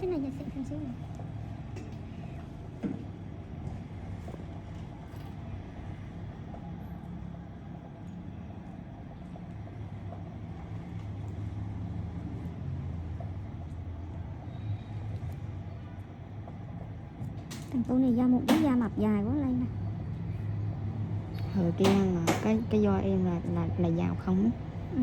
Cái này giờ sẽ cần xíu nữa. Thằng cô này da một đứa da mập dài quá lên nè. Hồi kia là cái do em là giàu không á. Ừ.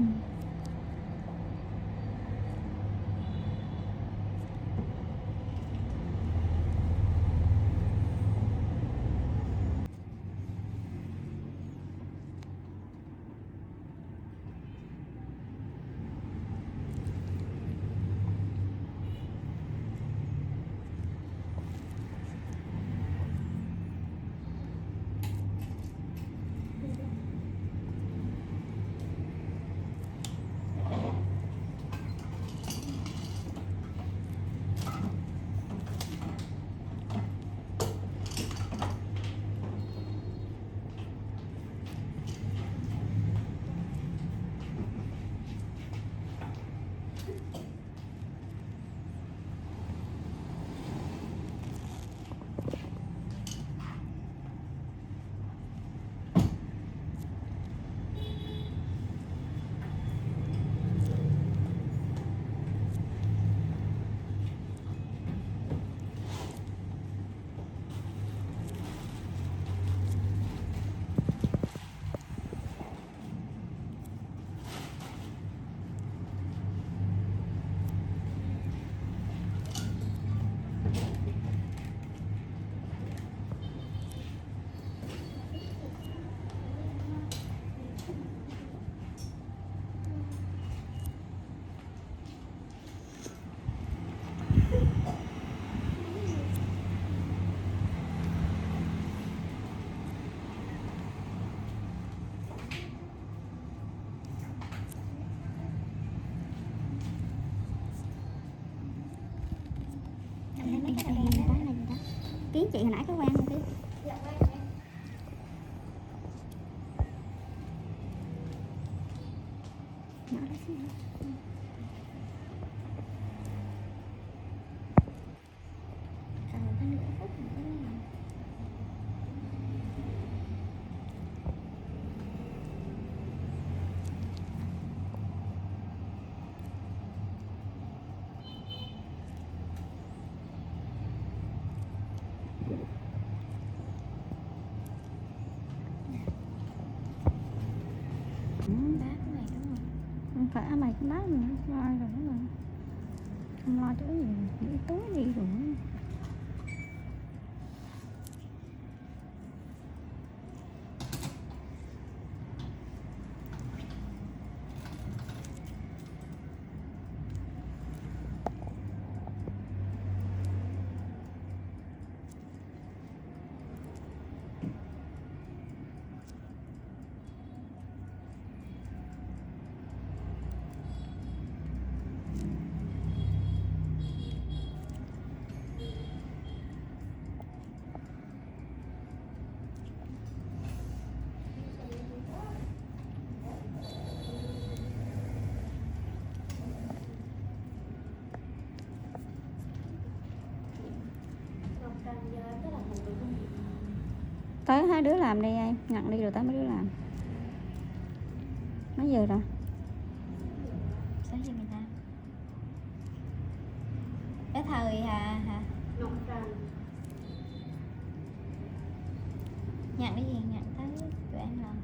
Kiến chị hồi nãy có quen không Kiến? Nhỏ đó xíu nữa. Còn có nửa phút nữa mới làm. Bác này đúng rồi. Không phải mày cũng nói nữa, lo rồi đúng rồi. Không lo chỗ gì, những túi gì rồi. Tới hai đứa làm đi em, nhận đi rồi tới mấy đứa làm. Mấy giờ rồi? 6 giờ 15. Cái thời hả? Nhận cái gì? Nhận tới tụi em làm.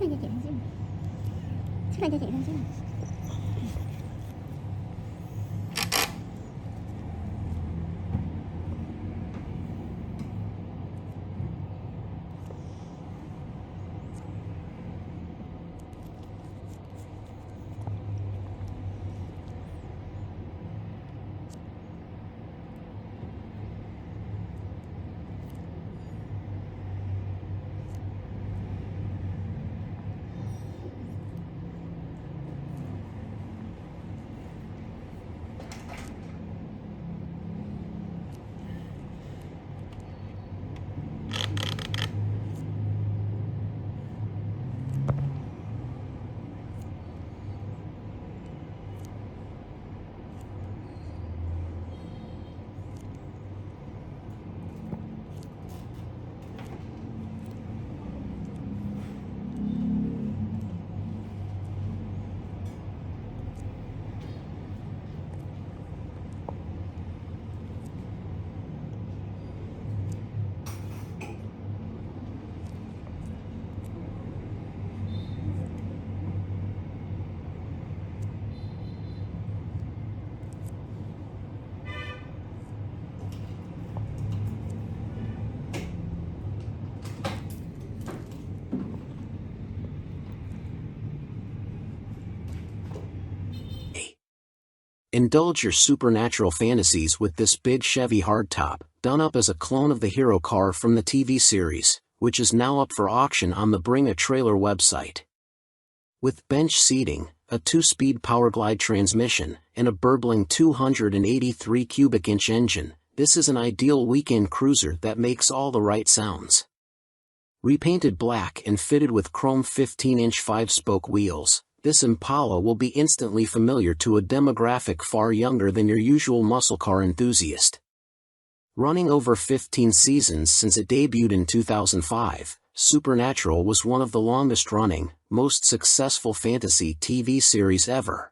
Xích lại cho chị thêm xíu. Xích lại cho chị thêm xíu. Indulge your supernatural fantasies with this big Chevy hardtop, done up as a clone of the hero car from the TV series, which is now up for auction on the Bring a Trailer website. With bench seating, a 2-speed Powerglide transmission, and a burbling 283 cubic inch engine, this is an ideal weekend cruiser that makes all the right sounds. Repainted black and fitted with chrome 15-inch 5-spoke wheels, this Impala will be instantly familiar to a demographic far younger than your usual muscle car enthusiast. Running over 15 seasons since it debuted in 2005, Supernatural was one of the longest-running, most successful fantasy TV series ever.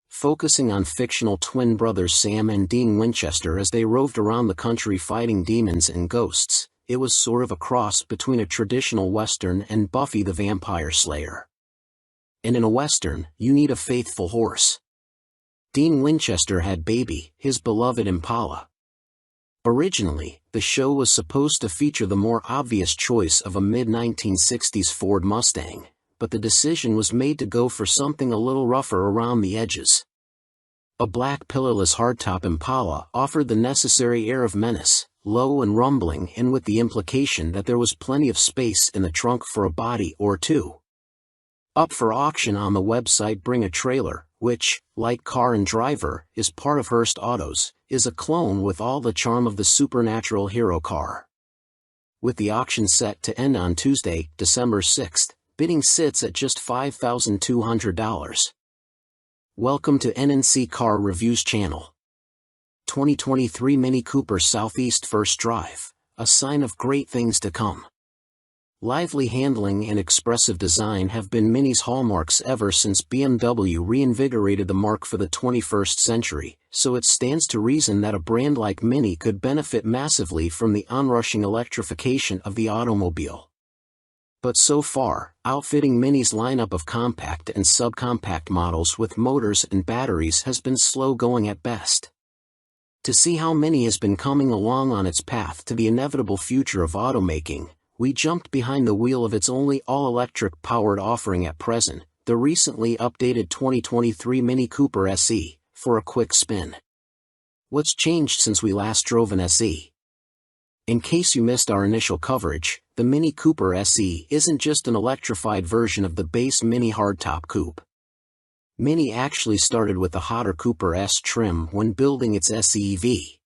Focusing on fictional twin brothers Sam and Dean Winchester as they roved around the country fighting demons and ghosts, it was sort of a cross between a traditional Western and Buffy the Vampire Slayer. And in a Western, you need a faithful horse. Dean Winchester had Baby, his beloved Impala. Originally, the show was supposed to feature the more obvious choice of a mid-1960s Ford Mustang, but the decision was made to go for something a little rougher around the edges. A black pillarless hardtop Impala offered the necessary air of menace, low and rumbling, and with the implication that there was plenty of space in the trunk for a body or two. Up for auction on the website Bring a Trailer, which, like Car and Driver, is part of Hearst Autos, is a clone with all the charm of the supernatural hero car. With the auction set to end on Tuesday, December 6th, bidding sits at just $5,200. Welcome to NNC Car Reviews channel. 2023 Mini Cooper Southeast First Drive, a sign of great things to come. Lively handling and expressive design have been Mini's hallmarks ever since BMW reinvigorated the marque for the 21st century, so it stands to reason that a brand like Mini could benefit massively from the onrushing electrification of the automobile. But so far, outfitting Mini's lineup of compact and subcompact models with motors and batteries has been slow going at best. To see how Mini has been coming along on its path to the inevitable future of automaking, we jumped behind the wheel of its only all-electric powered offering at present, the recently updated 2023 Mini Cooper SE, for a quick spin. What's changed since we last drove an SE? In case you missed our initial coverage, the Mini Cooper SE isn't just an electrified version of the base Mini hardtop coupe. Mini actually started with the hotter Cooper S trim when building its SE-EV.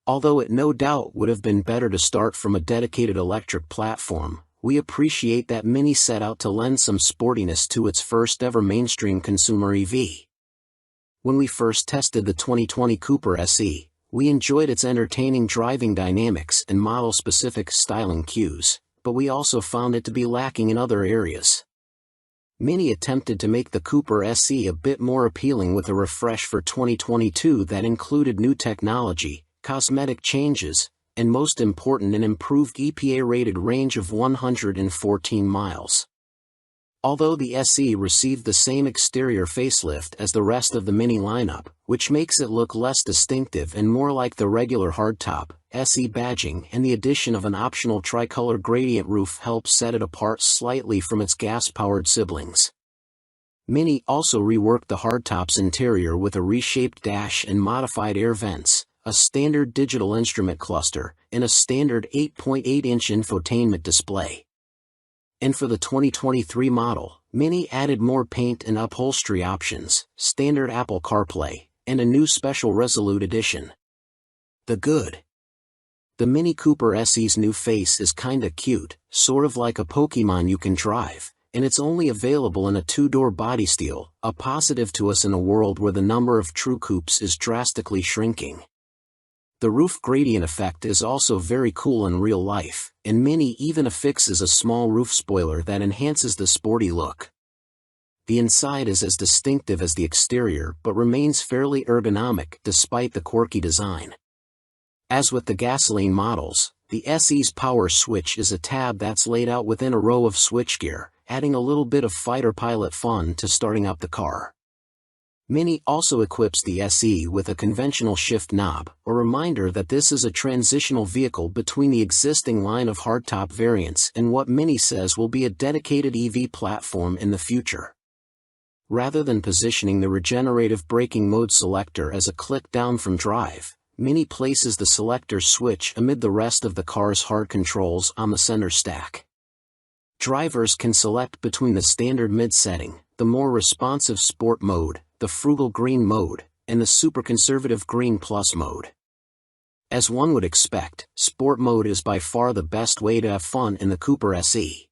Although it no doubt would have been better to start from a dedicated electric platform, we appreciate that Mini set out to lend some sportiness to its first ever mainstream consumer EV. When we first tested the 2020 Cooper SE, we enjoyed its entertaining driving dynamics and model-specific styling cues, but we also found it to be lacking in other areas. Mini attempted to make the Cooper SE a bit more appealing with a refresh for 2022 that included new technology, cosmetic changes, and most important, an improved EPA-rated range of 114 miles. Although the SE received the same exterior facelift as the rest of the Mini lineup, which makes it look less distinctive and more like the regular hardtop, SE badging and the addition of an optional tricolor gradient roof helps set it apart slightly from its gas-powered siblings. Mini also reworked the hardtop's interior with a reshaped dash and modified air vents, a standard digital instrument cluster, and a standard 8.8-inch infotainment display. And for the 2023 model, Mini added more paint and upholstery options, standard Apple CarPlay, and a new special Resolute edition. The good. The Mini Cooper SE's new face is kinda cute, sort of like a Pokemon you can drive, and it's only available in a two-door body style, a positive to us in a world where the number of true coupes is drastically shrinking. The roof gradient effect is also very cool in real life, and Mini even affixes a small roof spoiler that enhances the sporty look. The inside is as distinctive as the exterior but remains fairly ergonomic despite the quirky design. As with the gasoline models, the SE's power switch is a tab that's laid out within a row of switchgear, adding a little bit of fighter pilot fun to starting up the car. Mini also equips the SE with a conventional shift knob, a reminder that this is a transitional vehicle between the existing line of hardtop variants and what Mini says will be a dedicated EV platform in the future. Rather than positioning the regenerative braking mode selector as a click down from drive, Mini places the selector switch amid the rest of the car's hard controls on the center stack. Drivers can select between the standard mid setting, the more responsive sport mode, the frugal green mode, and the super conservative green plus mode. As one would expect, sport mode is by far the best way to have fun in the Cooper SE.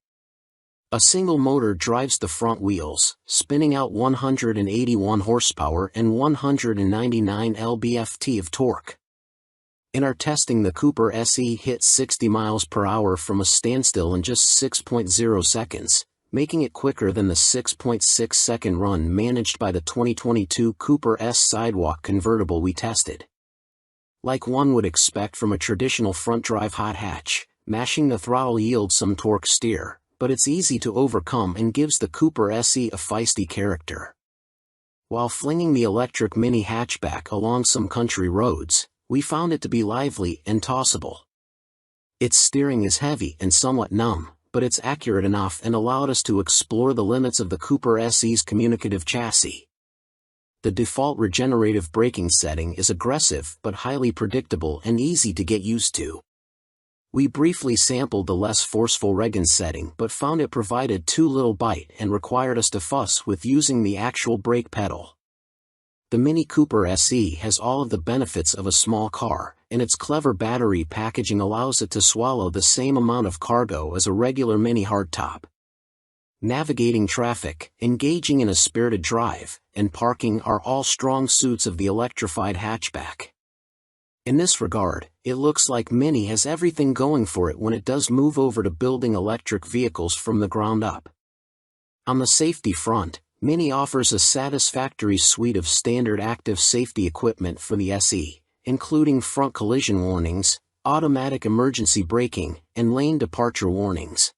A single motor drives the front wheels, spinning out 181 horsepower and 199 lb-ft of torque. In our testing, the Cooper SE hit 60 miles per hour from a standstill in just 6.0 seconds, making it quicker than the 6.6-second run managed by the 2022 Cooper S Sidewalk convertible we tested. Like one would expect from a traditional front-drive hot hatch, mashing the throttle yields some torque steer, but it's easy to overcome and gives the Cooper SE a feisty character. While flinging the electric Mini hatchback along some country roads, we found it to be lively and tossable. Its steering is heavy and somewhat numb, but it's accurate enough and allowed us to explore the limits of the Cooper SE's communicative chassis. The default regenerative braking setting is aggressive but highly predictable and easy to get used to. We briefly sampled the less forceful Regen setting but found it provided too little bite and required us to fuss with using the actual brake pedal. The Mini Cooper SE has all of the benefits of a small car, and its clever battery packaging allows it to swallow the same amount of cargo as a regular Mini hardtop. Navigating traffic, engaging in a spirited drive, and parking are all strong suits of the electrified hatchback. In this regard, it looks like Mini has everything going for it when it does move over to building electric vehicles from the ground up. On the safety front, Mini offers a satisfactory suite of standard active safety equipment for the SE, including front collision warnings, automatic emergency braking, and lane departure warnings.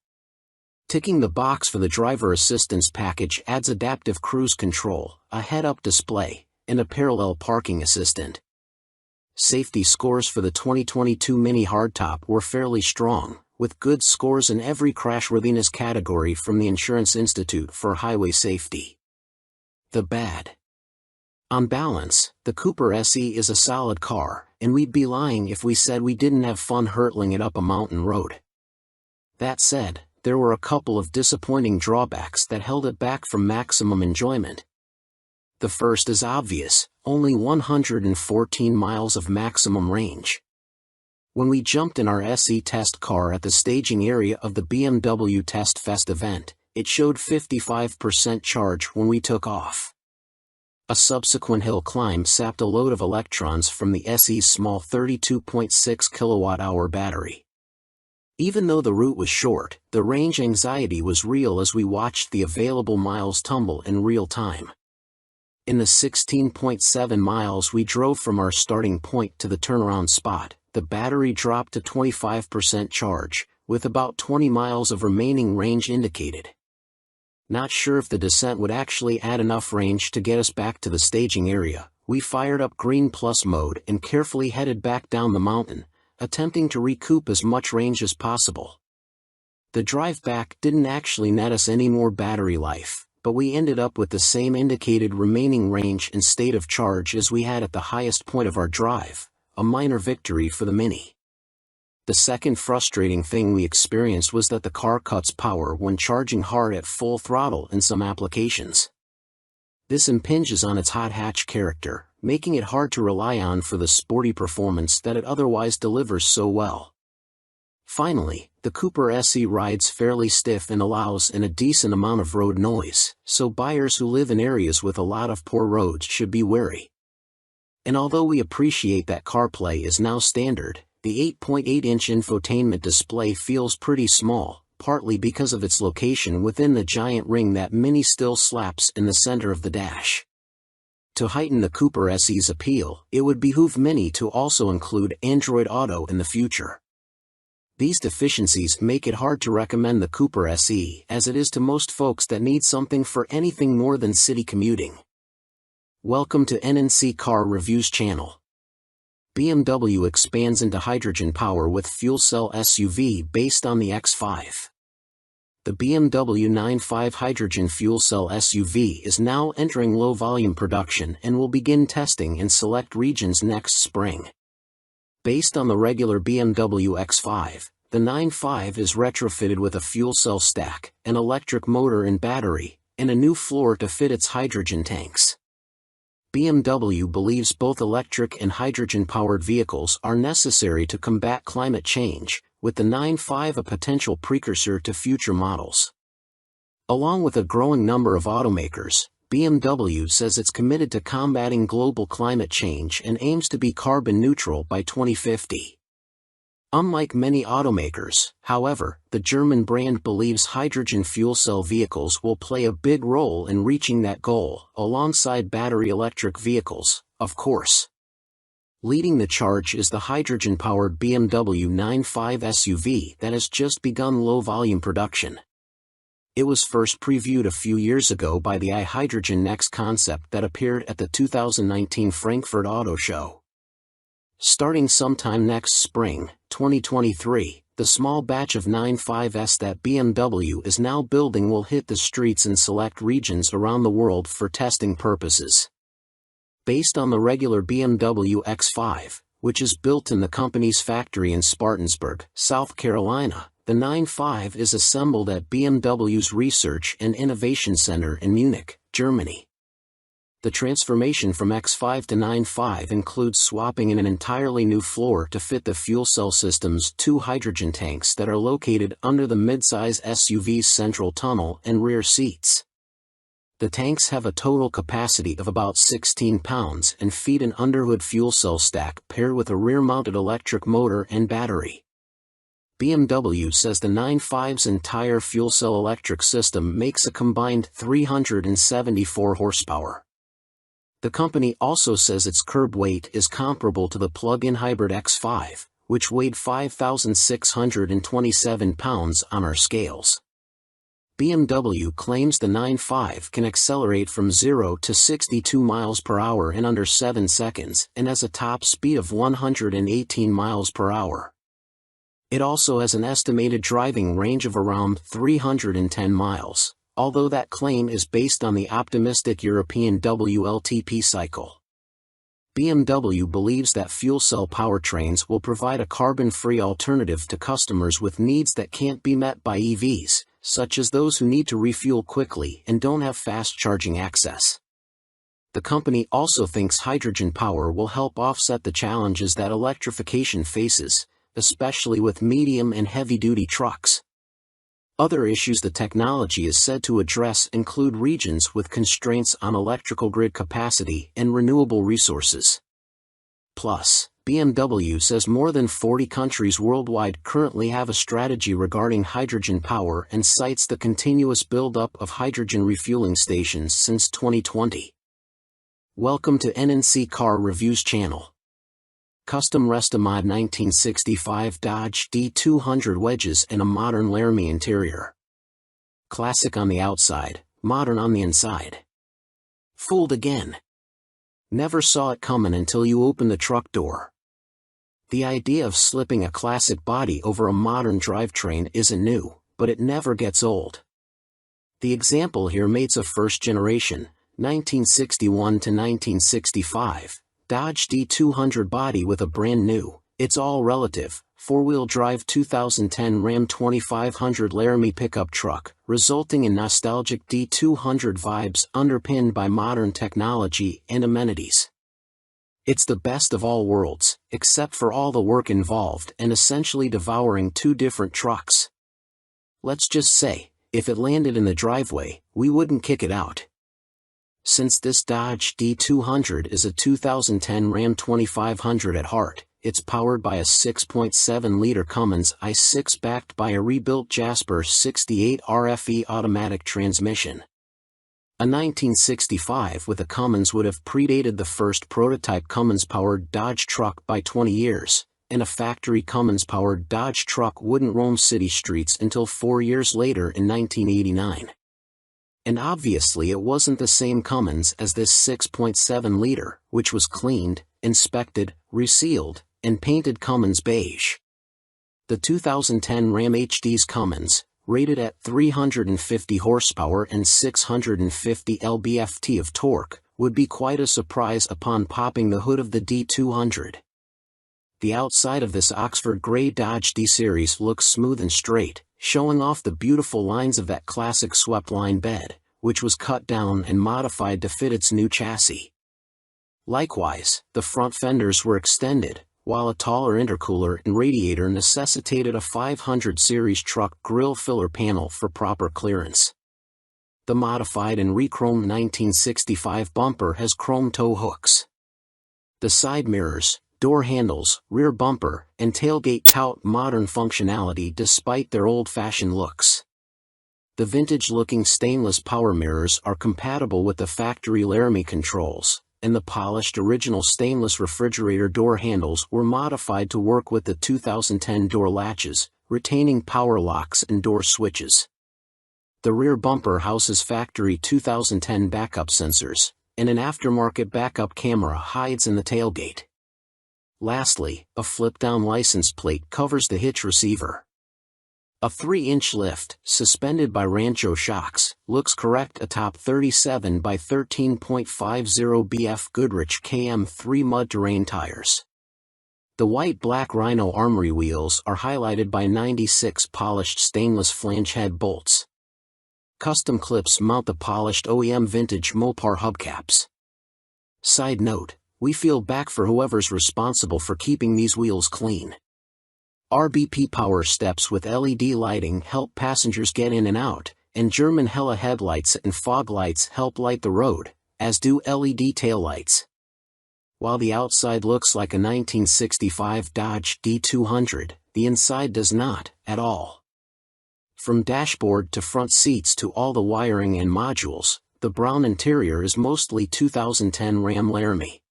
Ticking the box for the driver assistance package adds adaptive cruise control, a head-up display, and a parallel parking assistant. Safety scores for the 2022 Mini hardtop were fairly strong, with good scores in every crashworthiness category from the Insurance Institute for Highway Safety. The bad. On balance, the Cooper SE is a solid car, and we'd be lying if we said we didn't have fun hurtling it up a mountain road. That said, there were a couple of disappointing drawbacks that held it back from maximum enjoyment. The first is obvious, only 114 miles of maximum range. When we jumped in our SE test car at the staging area of the BMW Test Fest event, it showed 55% charge when we took off. A subsequent hill climb sapped a load of electrons from the SE's small 32.6 kWh battery. Even though the route was short, the range anxiety was real as we watched the available miles tumble in real time. In the 16.7 miles we drove from our starting point to the turnaround spot, the battery dropped to 25% charge, with about 20 miles of remaining range indicated. Not sure if the descent would actually add enough range to get us back to the staging area, we fired up Green Plus mode and carefully headed back down the mountain, attempting to recoup as much range as possible. The drive back didn't actually net us any more battery life, but we ended up with the same indicated remaining range and state of charge as we had at the highest point of our drive, a minor victory for the Mini. The second frustrating thing we experienced was that the car cuts power when charging hard at full throttle in some applications. This impinges on its hot hatch character, making it hard to rely on for the sporty performance that it otherwise delivers so well. Finally, the Cooper SE rides fairly stiff and allows in a decent amount of road noise, so buyers who live in areas with a lot of poor roads should be wary. And although we appreciate that CarPlay is now standard, the 8.8-inch infotainment display feels pretty small, partly because of its location within the giant ring that Mini still slaps in the center of the dash. To heighten the Cooper SE's appeal, it would behoove Mini to also include Android Auto in the future. These deficiencies make it hard to recommend the Cooper SE as it is to most folks that need something for anything more than city commuting. Welcome to NNC Car Reviews channel. BMW expands into hydrogen power with fuel cell SUV based on the X5. The BMW 9.5 hydrogen fuel cell SUV is now entering low-volume production and will begin testing in select regions next spring. Based on the regular BMW X5, the 9.5 is retrofitted with a fuel cell stack, an electric motor and battery, and a new floor to fit its hydrogen tanks. BMW believes both electric and hydrogen-powered vehicles are necessary to combat climate change, with the 9.5 a potential precursor to future models. Along with a growing number of automakers, BMW says it's committed to combating global climate change and aims to be carbon neutral by 2050. Unlike many automakers, however, the German brand believes hydrogen fuel cell vehicles will play a big role in reaching that goal, alongside battery electric vehicles, of course. Leading the charge is the hydrogen-powered BMW 9.5 SUV that has just begun low-volume production. It was first previewed a few years ago by the iHydrogen Next concept that appeared at the 2019 Frankfurt Auto Show. Starting sometime next spring, 2023, the small batch of 9.5s that BMW is now building will hit the streets in select regions around the world for testing purposes. Based on the regular BMW X5, which is built in the company's factory in Spartanburg, South Carolina, the 9.5 is assembled at BMW's Research and Innovation Center in Munich, Germany. The transformation from X5 to 9.5 includes swapping in an entirely new floor to fit the fuel cell system's two hydrogen tanks that are located under the midsize SUV's central tunnel and rear seats. The tanks have a total capacity of about 16 pounds and feed an underhood fuel cell stack paired with a rear-mounted electric motor and battery. BMW says the 9.5's entire fuel cell electric system makes a combined 374 horsepower. The company also says its curb weight is comparable to the plug-in hybrid X5, which weighed 5,627 pounds on our scales. BMW claims the 9.5 can accelerate from 0 to 62 miles per hour in under 7 seconds and has a top speed of 118 miles per hour. It also has an estimated driving range of around 310 miles. Although that claim is based on the optimistic European WLTP cycle. BMW believes that fuel cell powertrains will provide a carbon-free alternative to customers with needs that can't be met by EVs, such as those who need to refuel quickly and don't have fast charging access. The company also thinks hydrogen power will help offset the challenges that electrification faces, especially with medium and heavy-duty trucks. Other issues the technology is said to address include regions with constraints on electrical grid capacity and renewable resources. Plus, BMW says more than 40 countries worldwide currently have a strategy regarding hydrogen power and cites the continuous build-up of hydrogen refueling stations since 2020. Welcome to NNC Car Reviews channel. Custom Restomod 1965 Dodge D200 wedges and a modern Laramie interior. Classic on the outside, modern on the inside. Fooled again. Never saw it coming until you opened the truck door. The idea of slipping a classic body over a modern drivetrain isn't new, but it never gets old. The example here mates a first generation, 1961 to 1965, Dodge D200 body with a brand new, it's all relative, four-wheel drive 2010 Ram 2500 Laramie pickup truck, resulting in nostalgic D200 vibes underpinned by modern technology and amenities. It's the best of all worlds, except for all the work involved and essentially devouring two different trucks. Let's just say, if it landed in the driveway, we wouldn't kick it out. Since this Dodge D200 is a 2010 Ram 2500 at heart, it's powered by a 6.7-liter Cummins i6 backed by a rebuilt Jasper 68 RFE automatic transmission. A 1965 with a Cummins would have predated the first prototype Cummins-powered Dodge truck by 20 years, and a factory Cummins-powered Dodge truck wouldn't roam city streets until 4 years later in 1989. And obviously it wasn't the same Cummins as this 6.7-liter, which was cleaned, inspected, resealed, and painted Cummins beige. The 2010 Ram HD's Cummins, rated at 350 horsepower and 650 lb-ft of torque, would be quite a surprise upon popping the hood of the D200. The outside of this Oxford Grey Dodge D-Series looks smooth and straight, showing off the beautiful lines of that classic swept-line bed, which was cut down and modified to fit its new chassis. Likewise, the front fenders were extended, while a taller intercooler and radiator necessitated a 500 series truck grille filler panel for proper clearance. The modified and re-chromed 1965 bumper has chrome tow hooks. The side mirrors, door handles, rear bumper, and tailgate tout modern functionality despite their old-fashioned looks. The vintage-looking stainless power mirrors are compatible with the factory Laramie controls, and the polished original stainless refrigerator door handles were modified to work with the 2010 door latches, retaining power locks and door switches. The rear bumper houses factory 2010 backup sensors, and an aftermarket backup camera hides in the tailgate. Lastly, a flip-down license plate covers the hitch receiver. A 3-inch lift, suspended by Rancho shocks, looks correct atop 37 by 13.50 BF Goodrich KM3 mud-terrain tires. The white-black Rhino Armory wheels are highlighted by 96 polished stainless flange head bolts. Custom clips mount the polished OEM vintage Mopar hubcaps. Side note, we feel back for whoever's responsible for keeping these wheels clean. RBP power steps with LED lighting help passengers get in and out, and German Hella headlights and fog lights help light the road, as do LED taillights. While the outside looks like a 1965 Dodge D200, the inside does not, at all. From dashboard to front seats to all the wiring and modules, the brown interior is mostly 2010 Ram Laramie.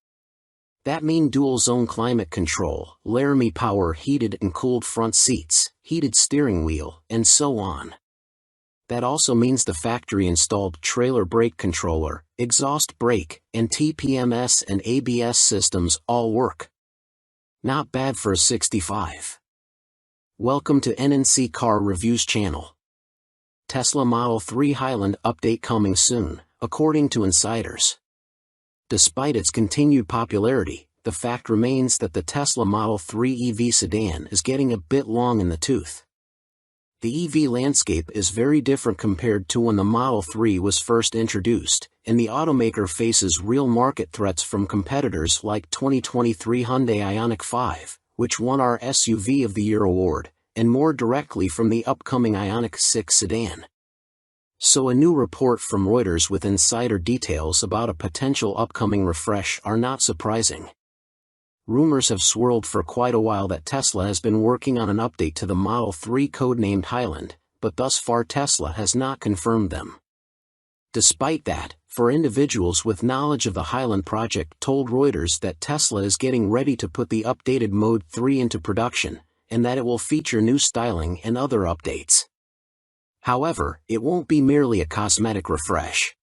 That means dual-zone climate control, Laramie power heated and cooled front seats, heated steering wheel, and so on. That also means the factory-installed trailer brake controller, exhaust brake, and TPMS and ABS systems all work. Not bad for a 65. Welcome to NNC Car Reviews channel. Tesla Model 3 Highland update coming soon, according to insiders. Despite its continued popularity, the fact remains that the Tesla Model 3 EV sedan is getting a bit long in the tooth. The EV landscape is very different compared to when the Model 3 was first introduced, and the automaker faces real market threats from competitors like 2023 Hyundai Ioniq 5, which won our SUV of the Year award, and more directly from the upcoming Ioniq 6 sedan. So a new report from Reuters with insider details about a potential upcoming refresh are not surprising. Rumors have swirled for quite a while that Tesla has been working on an update to the Model 3 codenamed Highland, but thus far Tesla has not confirmed them. Despite that, for individuals with knowledge of the Highland project told Reuters that Tesla is getting ready to put the updated Mode 3 into production, and that it will feature new styling and other updates. However, it won't be merely a cosmetic refresh.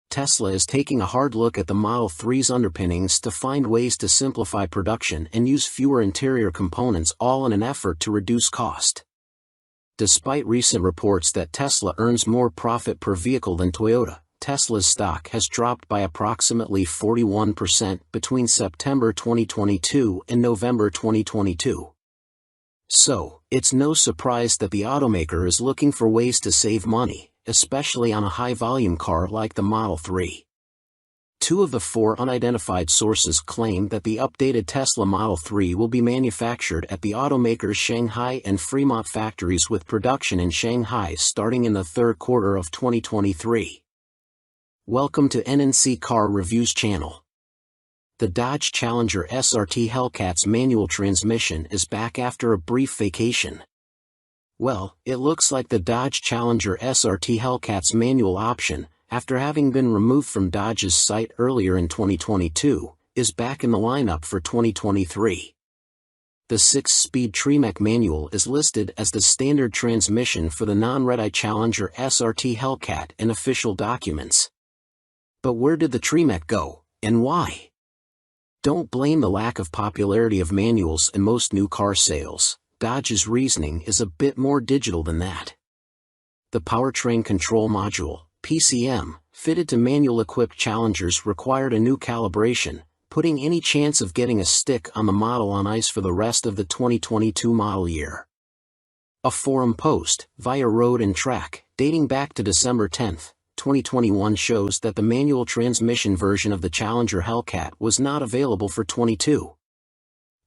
Tesla is taking a hard look at the Model 3's underpinnings to find ways to simplify production and use fewer interior components, all in an effort to reduce cost. Despite recent reports that Tesla earns more profit per vehicle than Toyota, Tesla's stock has dropped by approximately 41% between September 2022 and November 2022. So, it's no surprise that the automaker is looking for ways to save money, especially on a high-volume car like the Model 3. 2 of the 4 unidentified sources claim that the updated Tesla Model 3 will be manufactured at the automaker's Shanghai and Fremont factories, with production in Shanghai starting in the third quarter of 2023. Welcome to NNC Car Reviews channel. The Dodge Challenger SRT Hellcat's manual transmission is back after a brief vacation. Well, it looks like the Dodge Challenger SRT Hellcat's manual option, after having been removed from Dodge's site earlier in 2022, is back in the lineup for 2023. The 6-speed Tremec manual is listed as the standard transmission for the non-red-eye Challenger SRT Hellcat in official documents. But where did the Tremec go, and why? Don't blame the lack of popularity of manuals in most new car sales. Dodge's reasoning is a bit more digital than that. The Powertrain Control Module, PCM, fitted to manual-equipped Challengers required a new calibration, putting any chance of getting a stick on the model on ice for the rest of the 2022 model year. A forum post, via Road and Track, dating back to December 10, 2021 shows that the manual transmission version of the Challenger Hellcat was not available for 22.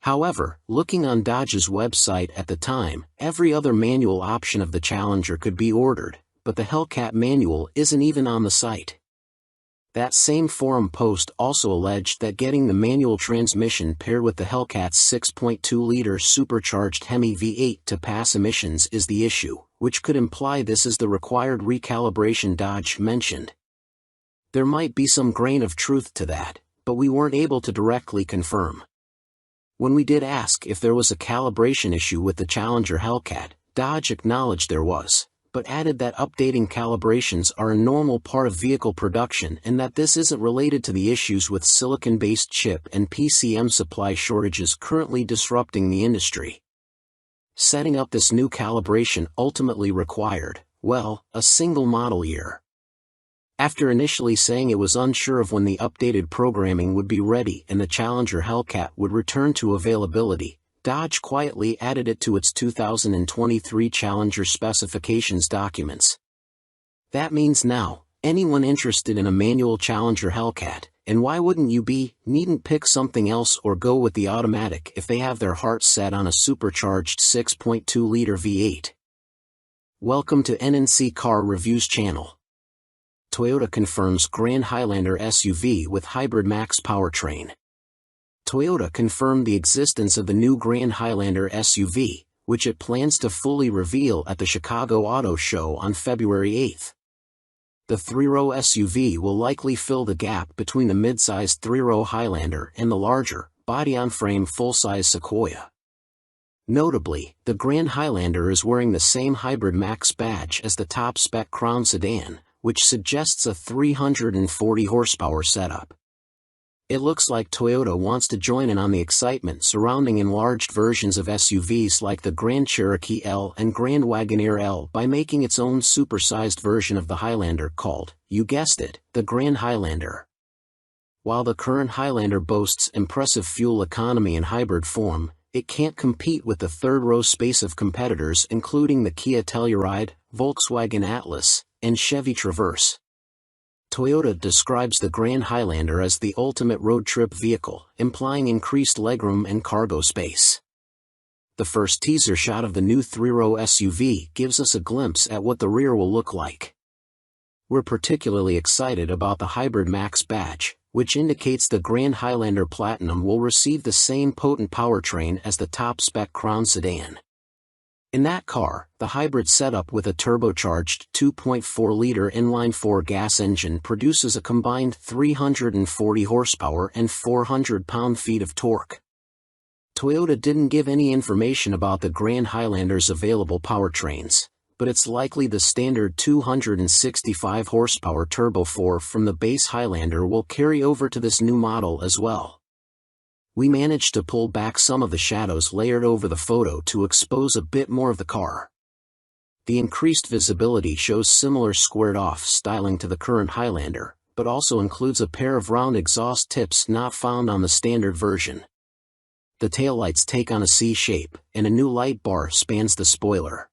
However, looking on Dodge's website at the time, every other manual option of the Challenger could be ordered, but the Hellcat manual isn't even on the site. That same forum post also alleged that getting the manual transmission paired with the Hellcat's 6.2-liter supercharged Hemi V8 to pass emissions is the issue, which could imply this is the required recalibration Dodge mentioned. There might be some grain of truth to that, but we weren't able to directly confirm. When we did ask if there was a calibration issue with the Challenger Hellcat, Dodge acknowledged there was, but added that updating calibrations are a normal part of vehicle production and that this isn't related to the issues with silicon-based chip and PCM supply shortages currently disrupting the industry. Setting up this new calibration ultimately required, well, a single model year. After initially saying it was unsure of when the updated programming would be ready and the Challenger Hellcat would return to availability, Dodge quietly added it to its 2023 Challenger specifications documents. That means now, anyone interested in a manual Challenger Hellcat, and why wouldn't you be, needn't pick something else or go with the automatic if they have their hearts set on a supercharged 6.2-liter V8. Welcome to NNC Car Reviews channel. Toyota confirms Grand Highlander SUV with hybrid max powertrain. Toyota confirmed the existence of the new Grand Highlander SUV, which it plans to fully reveal at the Chicago Auto Show on February 8. The 3-row SUV will likely fill the gap between the mid-sized 3-row Highlander and the larger, body-on-frame full-size Sequoia. Notably, the Grand Highlander is wearing the same Hybrid Max badge as the top-spec Crown sedan, which suggests a 340 horsepower setup. It looks like Toyota wants to join in on the excitement surrounding enlarged versions of SUVs like the Grand Cherokee L and Grand Wagoneer L by making its own supersized version of the Highlander called, you guessed it, the Grand Highlander. While the current Highlander boasts impressive fuel economy and hybrid form, it can't compete with the third-row space of competitors including the Kia Telluride, Volkswagen Atlas, and Chevy Traverse. Toyota describes the Grand Highlander as the ultimate road trip vehicle, implying increased legroom and cargo space. The first teaser shot of the new 3-row SUV gives us a glimpse at what the rear will look like. We're particularly excited about the Hybrid Max badge, which indicates the Grand Highlander Platinum will receive the same potent powertrain as the top-spec Crown sedan. In that car, the hybrid setup with a turbocharged 2.4-liter inline-4 gas engine produces a combined 340 horsepower and 400 pound-feet of torque. Toyota didn't give any information about the Grand Highlander's available powertrains, but it's likely the standard 265 horsepower Turbo 4 from the base Highlander will carry over to this new model as well. We managed to pull back some of the shadows layered over the photo to expose a bit more of the car. The increased visibility shows similar squared-off styling to the current Highlander, but also includes a pair of round exhaust tips not found on the standard version. The taillights take on a C shape, and a new light bar spans the spoiler.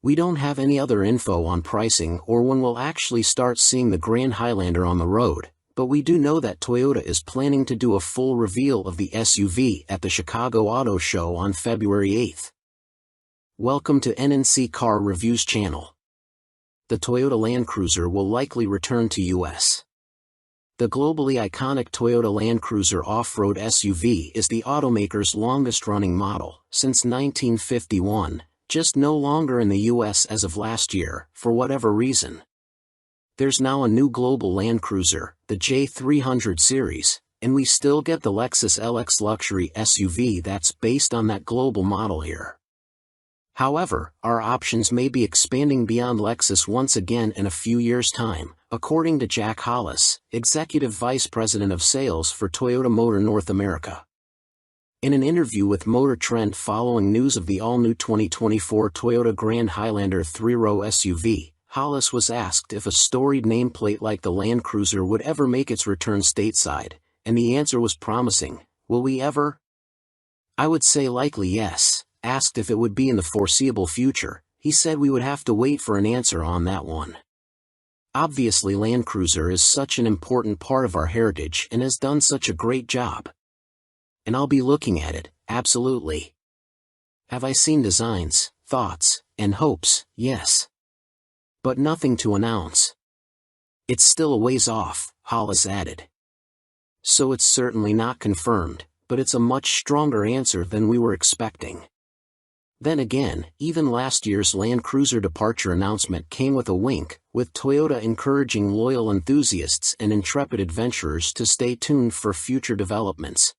We don't have any other info on pricing or when we'll actually start seeing the Grand Highlander on the road, but we do know that Toyota is planning to do a full reveal of the SUV at the Chicago Auto Show on February 8th. Welcome to NNC Car Reviews channel. The Toyota Land Cruiser will likely return to US. The globally iconic Toyota Land Cruiser off-road SUV is the automaker's longest-running model, since 1951, just no longer in the US as of last year, for whatever reason. There's now a new global Land Cruiser, the J300 series, and we still get the Lexus LX luxury SUV that's based on that global model here. However, our options may be expanding beyond Lexus once again in a few years' time, according to Jack Hollis, Executive Vice President of Sales for Toyota Motor North America. In an interview with Motor Trend following news of the all-new 2024 Toyota Grand Highlander 3-row SUV, Hollis was asked if a storied nameplate like the Land Cruiser would ever make its return stateside, and the answer was promising. Will we ever? I would say likely yes. Asked if it would be in the foreseeable future, he said we would have to wait for an answer on that one. Obviously Land Cruiser is such an important part of our heritage and has done such a great job. And I'll be looking at it, absolutely. Have I seen designs, thoughts, and hopes? Yes. But nothing to announce. It's still a ways off, Hollis added. So it's certainly not confirmed, but it's a much stronger answer than we were expecting. Then again, even last year's Land Cruiser departure announcement came with a wink, with Toyota encouraging loyal enthusiasts and intrepid adventurers to stay tuned for future developments.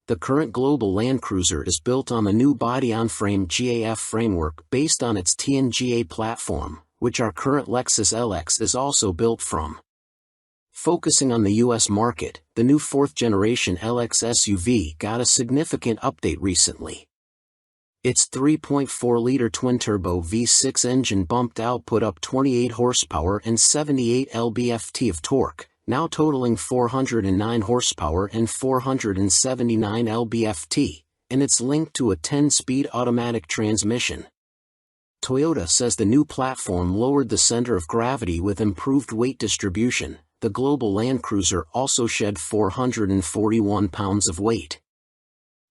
The current global Land Cruiser is built on the new body-on-frame GAF framework based on its TNGA platform, which our current Lexus LX is also built from. Focusing on the US market, the new 4th-generation LX SUV got a significant update recently. Its 3.4-liter twin-turbo V6 engine bumped output up 28 horsepower and 78 lb-ft of torque, now totaling 409 horsepower and 479 lb-ft, and it's linked to a 10-speed automatic transmission. Toyota says the new platform lowered the center of gravity with improved weight distribution. The global Land Cruiser also shed 441 pounds of weight.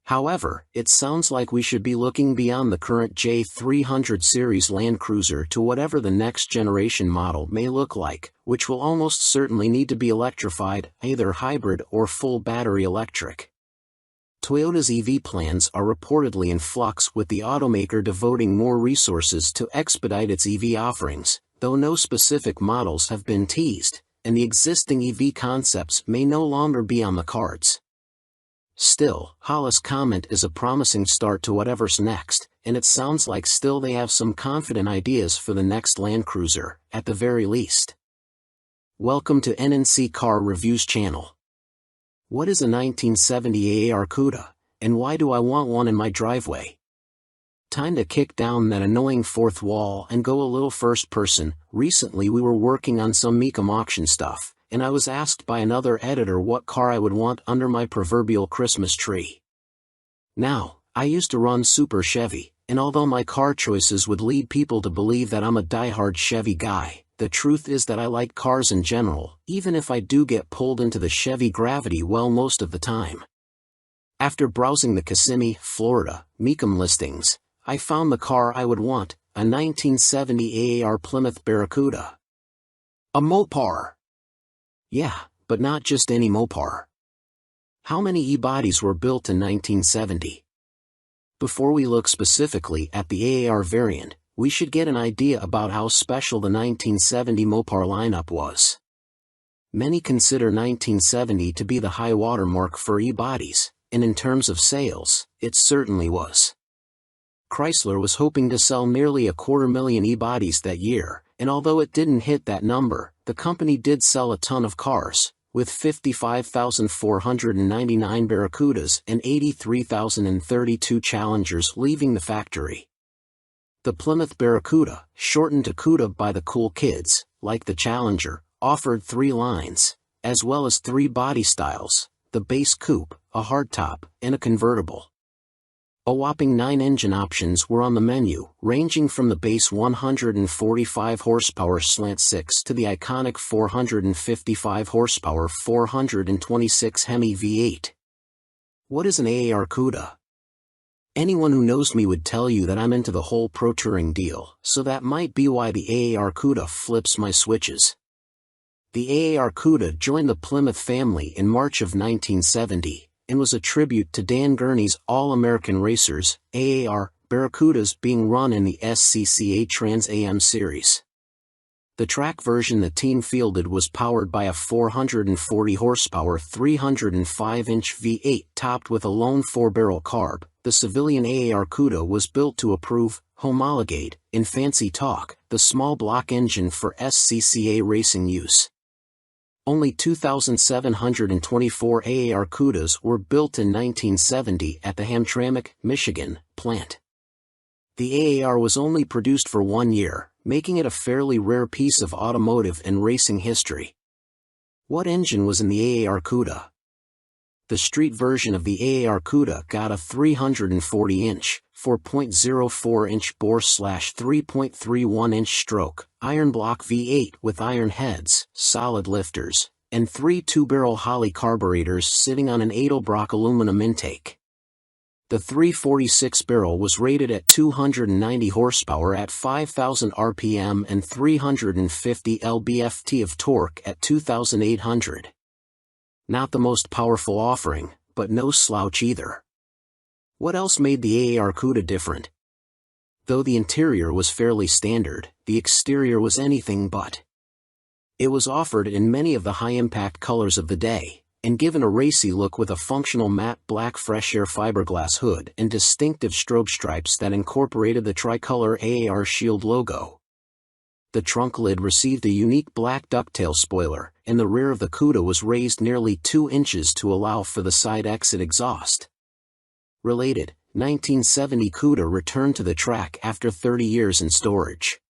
However, it sounds like we should be looking beyond the current J300 series Land Cruiser to whatever the next generation model may look like, which will almost certainly need to be electrified, either hybrid or full battery electric. Toyota's EV plans are reportedly in flux, with the automaker devoting more resources to expedite its EV offerings, though no specific models have been teased, and the existing EV concepts may no longer be on the cards. Still, Hollis' comment is a promising start to whatever's next, and it sounds like still they have some confident ideas for the next Land Cruiser, at the very least. Welcome to NNC Car Reviews channel. What is a 1970 AAR CUDA, and why do I want one in my driveway? Time to kick down that annoying fourth wall and go a little first person. Recently we were working on some Mecum auction stuff, and I was asked by another editor what car I would want under my proverbial Christmas tree. Now, I used to run Super Chevy, and although my car choices would lead people to believe that I'm a diehard Chevy guy, the truth is that I like cars in general, even if I do get pulled into the Chevy Gravity well most of the time. After browsing the Kissimmee, Florida, Mecum listings, I found the car I would want, a 1970 AAR Plymouth Barracuda. A Mopar. Yeah, but not just any Mopar. How many E-bodies were built in 1970? Before we look specifically at the AAR variant, we should get an idea about how special the 1970 Mopar lineup was. Many consider 1970 to be the high water mark for E-bodies, and in terms of sales, it certainly was. Chrysler was hoping to sell nearly 250,000 e-bodies that year, and although it didn't hit that number, the company did sell a ton of cars, with 55,499 Barracudas and 83,032 Challengers leaving the factory. The Plymouth Barracuda, shortened to CUDA by the cool kids, like the Challenger, offered 3 lines, as well as 3 body styles: the base coupe, a hardtop, and a convertible. A whopping 9 engine options were on the menu, ranging from the base 145 horsepower Slant 6 to the iconic 455 horsepower 426 Hemi V8. What is an AAR CUDA? Anyone who knows me would tell you that I'm into the whole pro touring deal, so that might be why the AAR CUDA flips my switches. The AAR CUDA joined the Plymouth family in March of 1970, and was a tribute to Dan Gurney's All-American Racers, AAR, Barracudas being run in the SCCA Trans Am series. The track version the team fielded was powered by a 440 horsepower 305-inch V8 topped with a lone 4-barrel carb. The civilian AAR CUDA was built to approve, homologate, in fancy talk, the small block engine for SCCA racing use. Only 2,724 AAR CUDAs were built in 1970 at the Hamtramck, Michigan, plant. The AAR was only produced for 1 year, making it a fairly rare piece of automotive and racing history. What engine was in the AAR CUDA? The street version of the AAR CUDA got a 340-inch, 4.04-inch bore/3.31-inch stroke, iron block V8 with iron heads, solid lifters, and 3 2-barrel Holley carburetors sitting on an Edelbrock aluminum intake. The 346 barrel was rated at 290 horsepower at 5,000 RPM and 350 lb-ft of torque at 2,800. Not the most powerful offering, but no slouch either. What else made the AAR CUDA different? Though the interior was fairly standard, the exterior was anything but. It was offered in many of the high-impact colors of the day, and given a racy look with a functional matte black fresh air fiberglass hood and distinctive strobe stripes that incorporated the tricolor AAR Shield logo. The trunk lid received a unique black ducktail spoiler, and the rear of the CUDA was raised nearly 2 inches to allow for the side exit exhaust. Related, 1970 CUDA returned to the track after 30 years in storage.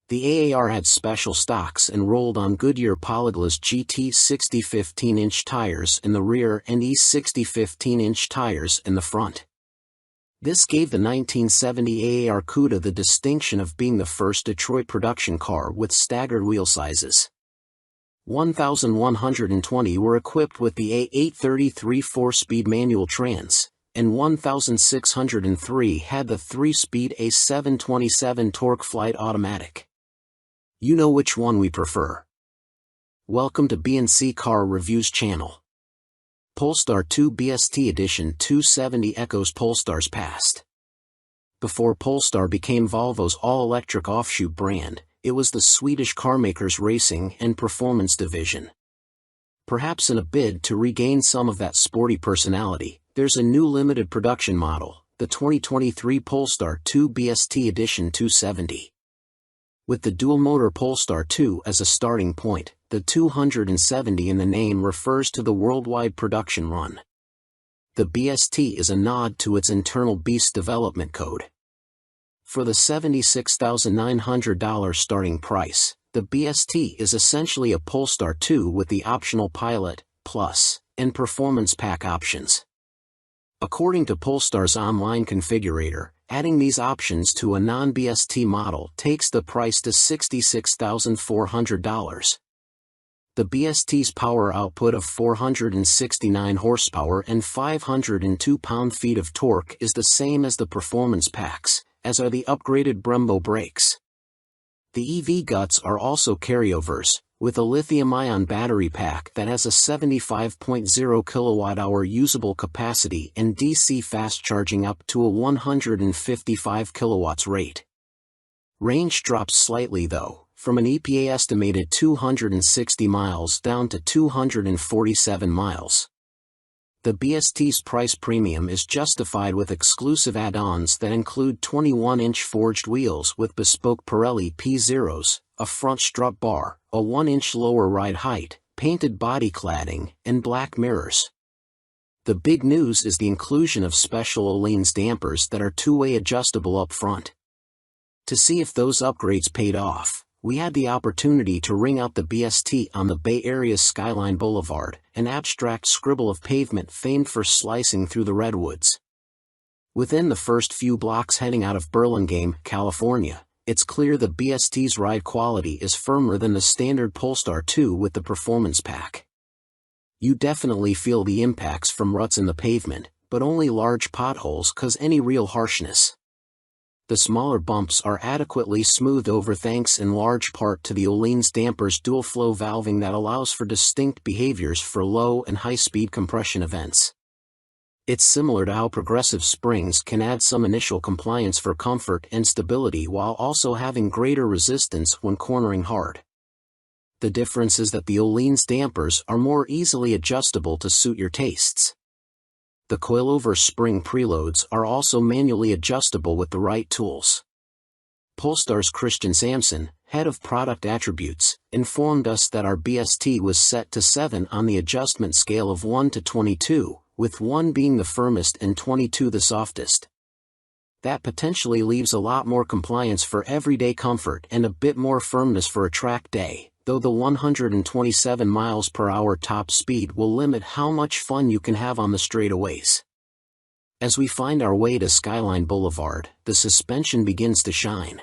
The AAR had special stocks and rolled on Goodyear Polyglas GT 60 15-inch tires in the rear and E60 15-inch tires in the front. This gave the 1970 AAR CUDA the distinction of being the first Detroit production car with staggered wheel sizes. 1,120 were equipped with the A833 4-speed manual trans, and 1,603 had the 3-speed A727 TorqueFlite automatic. You know which one we prefer. Welcome to B&C Car Reviews channel. Polestar 2 BST Edition 270 echoes Polestar's past. Before Polestar became Volvo's all-electric offshoot brand, it was the Swedish carmaker's racing and performance division. Perhaps in a bid to regain some of that sporty personality, there's a new limited production model, the 2023 Polestar 2 BST Edition 270. With the dual-motor Polestar 2 as a starting point, the 270 in the name refers to the worldwide production run. The BST is a nod to its internal beast development code. For the $76,900 starting price, the BST is essentially a Polestar 2 with the optional Pilot, Plus, and Performance Pack options. According to Polestar's online configurator, adding these options to a non-BST model takes the price to $66,400. The BST's power output of 469 horsepower and 502 pound-feet of torque is the same as the performance packs, as are the upgraded Brembo brakes. The EV guts are also carryovers, with a lithium-ion battery pack that has a 75.0 kWh usable capacity and DC fast charging up to a 155 kW rate. Range drops slightly though, from an EPA estimated 260 miles down to 247 miles. The BST's price premium is justified with exclusive add-ons that include 21-inch forged wheels with bespoke Pirelli P0s, a front strut bar, a 1-inch lower ride height, painted body cladding, and black mirrors. The big news is the inclusion of special Öhlins dampers that are two-way adjustable up front. To see if those upgrades paid off, we had the opportunity to ring out the BST on the Bay Area's Skyline Boulevard, an abstract scribble of pavement famed for slicing through the redwoods. Within the first few blocks heading out of Burlingame, California, it's clear the BST's ride quality is firmer than the standard Polestar 2 with the Performance Pack. You definitely feel the impacts from ruts in the pavement, but only large potholes cause any real harshness. The smaller bumps are adequately smoothed over thanks in large part to the Öhlins damper's dual-flow valving that allows for distinct behaviors for low and high-speed compression events. It's similar to how progressive springs can add some initial compliance for comfort and stability while also having greater resistance when cornering hard. The difference is that the Öhlins dampers are more easily adjustable to suit your tastes. The coilover spring preloads are also manually adjustable with the right tools. Polestar's Christian Sampson, head of product attributes, informed us that our BST was set to 7 on the adjustment scale of 1 to 22, with 1 being the firmest and 22 the softest. That potentially leaves a lot more compliance for everyday comfort and a bit more firmness for a track day, though the 127 miles per hour top speed will limit how much fun you can have on the straightaways. As we find our way to Skyline Boulevard, the suspension begins to shine.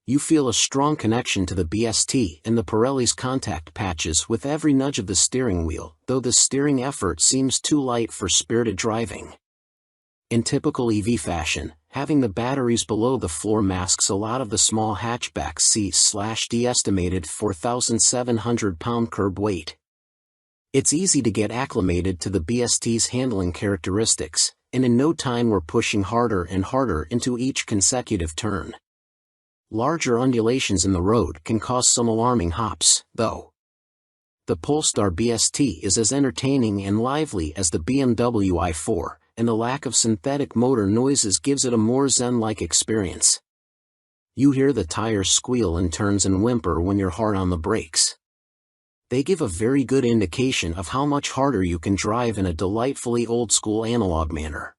You feel a strong connection to the BST and the Pirelli's contact patches with every nudge of the steering wheel, though the steering effort seems too light for spirited driving. In typical EV fashion, having the batteries below the floor masks a lot of the small hatchback C/D estimated 4,700 pound curb weight. It's easy to get acclimated to the BST's handling characteristics, and in no time we're pushing harder and harder into each consecutive turn. Larger undulations in the road can cause some alarming hops, though. The Polestar BST is as entertaining and lively as the BMW i4, and the lack of synthetic motor noises gives it a more zen-like experience. You hear the tires squeal in turns and whimper when you're hard on the brakes. They give a very good indication of how much harder you can drive in a delightfully old-school analog manner.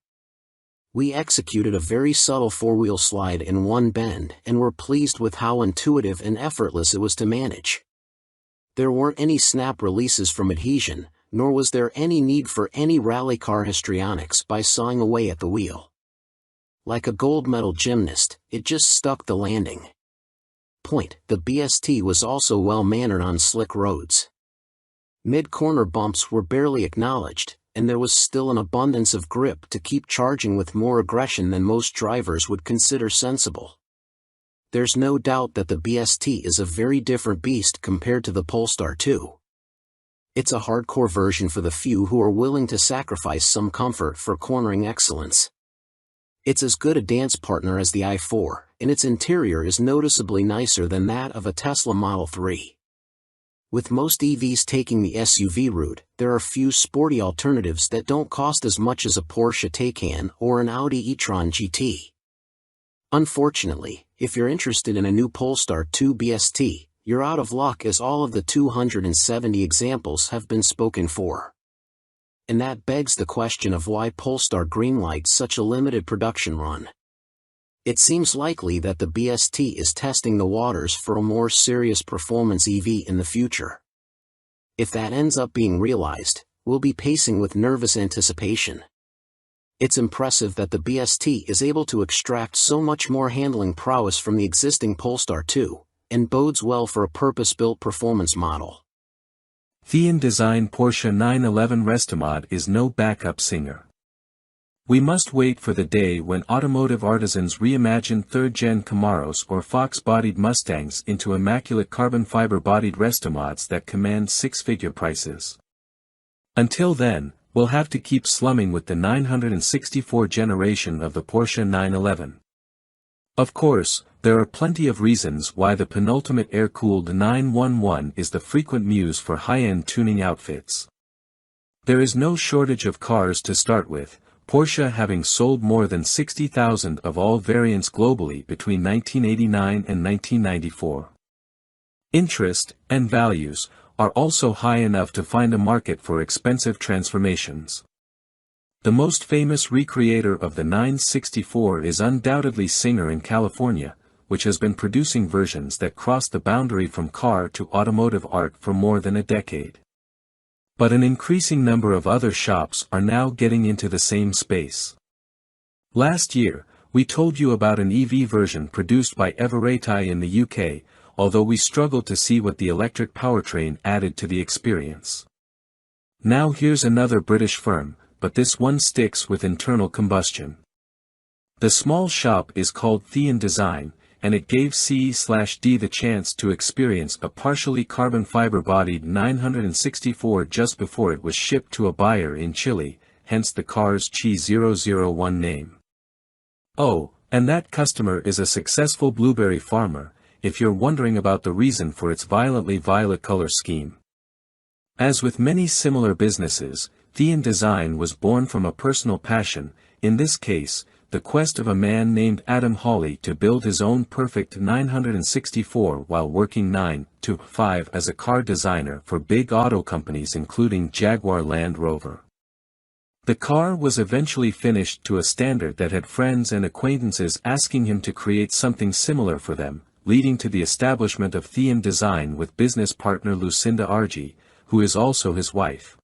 We executed a very subtle four-wheel slide in one bend and were pleased with how intuitive and effortless it was to manage. There weren't any snap releases from adhesion, nor was there any need for any rally car histrionics by sawing away at the wheel. Like a gold medal gymnast, it just stuck the landing. The BST was also well-mannered on slick roads. Mid-corner bumps were barely acknowledged, and there was still an abundance of grip to keep charging with more aggression than most drivers would consider sensible. There's no doubt that the BST is a very different beast compared to the Polestar 2. It's a hardcore version for the few who are willing to sacrifice some comfort for cornering excellence. It's as good a dance partner as the i4, and its interior is noticeably nicer than that of a Tesla Model 3. With most EVs taking the SUV route, there are few sporty alternatives that don't cost as much as a Porsche Taycan or an Audi e-tron GT. Unfortunately, if you're interested in a new Polestar 2 BST, you're out of luck as all of the 270 examples have been spoken for. And that begs the question of why Polestar greenlights such a limited production run. It seems likely that the BST is testing the waters for a more serious performance EV in the future. If that ends up being realized, we'll be pacing with nervous anticipation. It's impressive that the BST is able to extract so much more handling prowess from the existing Polestar 2, and bodes well for a purpose-built performance model. Thean design Porsche 911 Restomod is no backup singer. We must wait for the day when automotive artisans reimagine third-gen Camaros or Fox-bodied Mustangs into immaculate carbon fiber-bodied Restomods that command six-figure prices. Until then, we'll have to keep slumming with the 964 generation of the Porsche 911. Of course, there are plenty of reasons why the penultimate air-cooled 911 is the frequent muse for high-end tuning outfits. There is no shortage of cars to start with, Porsche having sold more than 60,000 of all variants globally between 1989 and 1994. Interest, and values, are also high enough to find a market for expensive transformations. The most famous recreator of the 964 is undoubtedly Singer in California, which has been producing versions that cross the boundary from car to automotive art for more than a decade. But an increasing number of other shops are now getting into the same space. Last year, we told you about an EV version produced by Everetti in the UK, although we struggled to see what the electric powertrain added to the experience. Now here's another British firm, but this one sticks with internal combustion. The small shop is called Thean Design, and it gave C/D the chance to experience a partially carbon fiber-bodied 964 just before it was shipped to a buyer in Chile, hence the car's Chi001 name. Oh, and that customer is a successful blueberry farmer, if you're wondering about the reason for its violently violet color scheme. As with many similar businesses, Thean Design was born from a personal passion, in this case, the quest of a man named Adam Hawley to build his own perfect 964 while working 9 to 5 as a car designer for big auto companies including Jaguar Land Rover. The car was eventually finished to a standard that had friends and acquaintances asking him to create something similar for them, leading to the establishment of Thean Design with business partner Lucinda Argy, who is also his wife.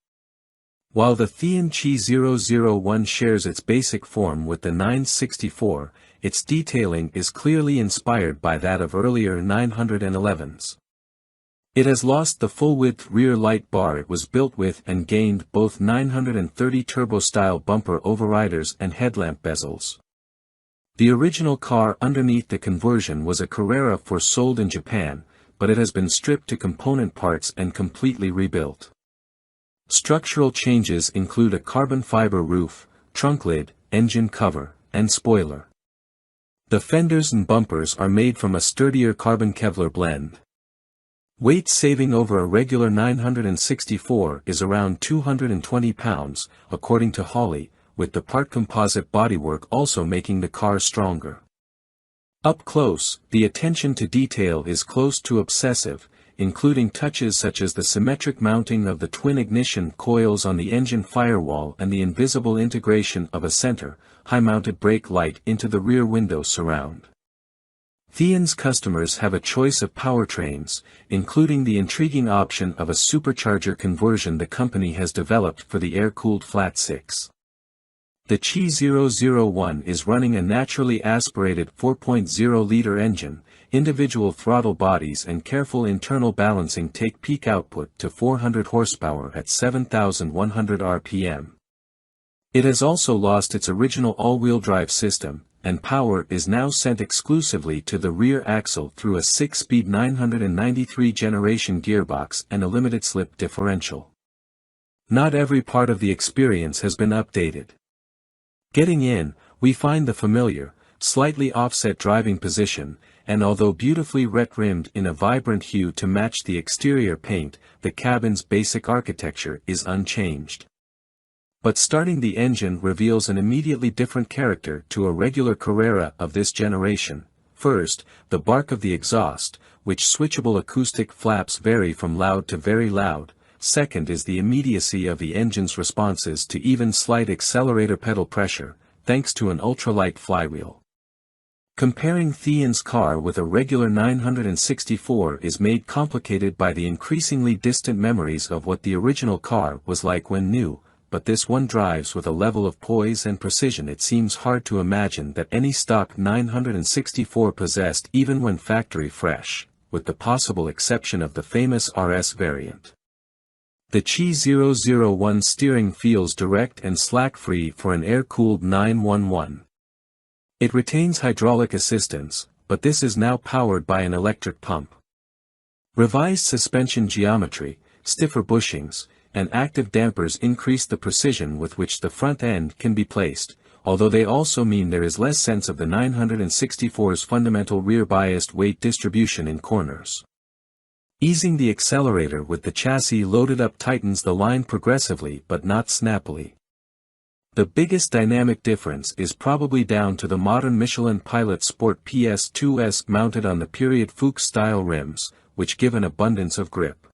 While the Thean Chi001 shares its basic form with the 964, its detailing is clearly inspired by that of earlier 911s. It has lost the full-width rear light bar it was built with and gained both 930 turbo-style bumper overriders and headlamp bezels. The original car underneath the conversion was a Carrera sold in Japan, but it has been stripped to component parts and completely rebuilt. Structural changes include a carbon fiber roof, trunk lid, engine cover, and spoiler. The fenders and bumpers are made from a sturdier carbon Kevlar blend. Weight saving over a regular 964 is around 220 pounds, according to Hawley, with the part composite bodywork also making the car stronger. Up close, the attention to detail is close to obsessive, including touches such as the symmetric mounting of the twin ignition coils on the engine firewall and the invisible integration of a center, high-mounted brake light into the rear window surround. Thean's customers have a choice of powertrains, including the intriguing option of a supercharger conversion the company has developed for the air-cooled flat six. The Chi001 is running a naturally aspirated 4.0-liter engine. Individual throttle bodies and careful internal balancing take peak output to 400 horsepower at 7,100 rpm. It has also lost its original all-wheel drive system, and power is now sent exclusively to the rear axle through a 6-speed 993 generation gearbox and a limited slip differential. Not every part of the experience has been updated. Getting in, we find the familiar, slightly offset driving position, and although beautifully ret-rimmed in a vibrant hue to match the exterior paint, the cabin's basic architecture is unchanged. But starting the engine reveals an immediately different character to a regular Carrera of this generation. First, the bark of the exhaust, which switchable acoustic flaps vary from loud to very loud. Second is the immediacy of the engine's responses to even slight accelerator pedal pressure, thanks to an ultralight flywheel. Comparing Thean's car with a regular 964 is made complicated by the increasingly distant memories of what the original car was like when new, but this one drives with a level of poise and precision it seems hard to imagine that any stock 964 possessed even when factory fresh, with the possible exception of the famous RS variant. The Chi001 steering feels direct and slack-free for an air-cooled 911. It retains hydraulic assistance, but this is now powered by an electric pump. Revised suspension geometry, stiffer bushings, and active dampers increase the precision with which the front end can be placed, although they also mean there is less sense of the 964's fundamental rear-biased weight distribution in corners. Easing the accelerator with the chassis loaded up tightens the line progressively but not snappily. The biggest dynamic difference is probably down to the modern Michelin Pilot Sport PS2S mounted on the period Fuchs-style rims, which give an abundance of grip.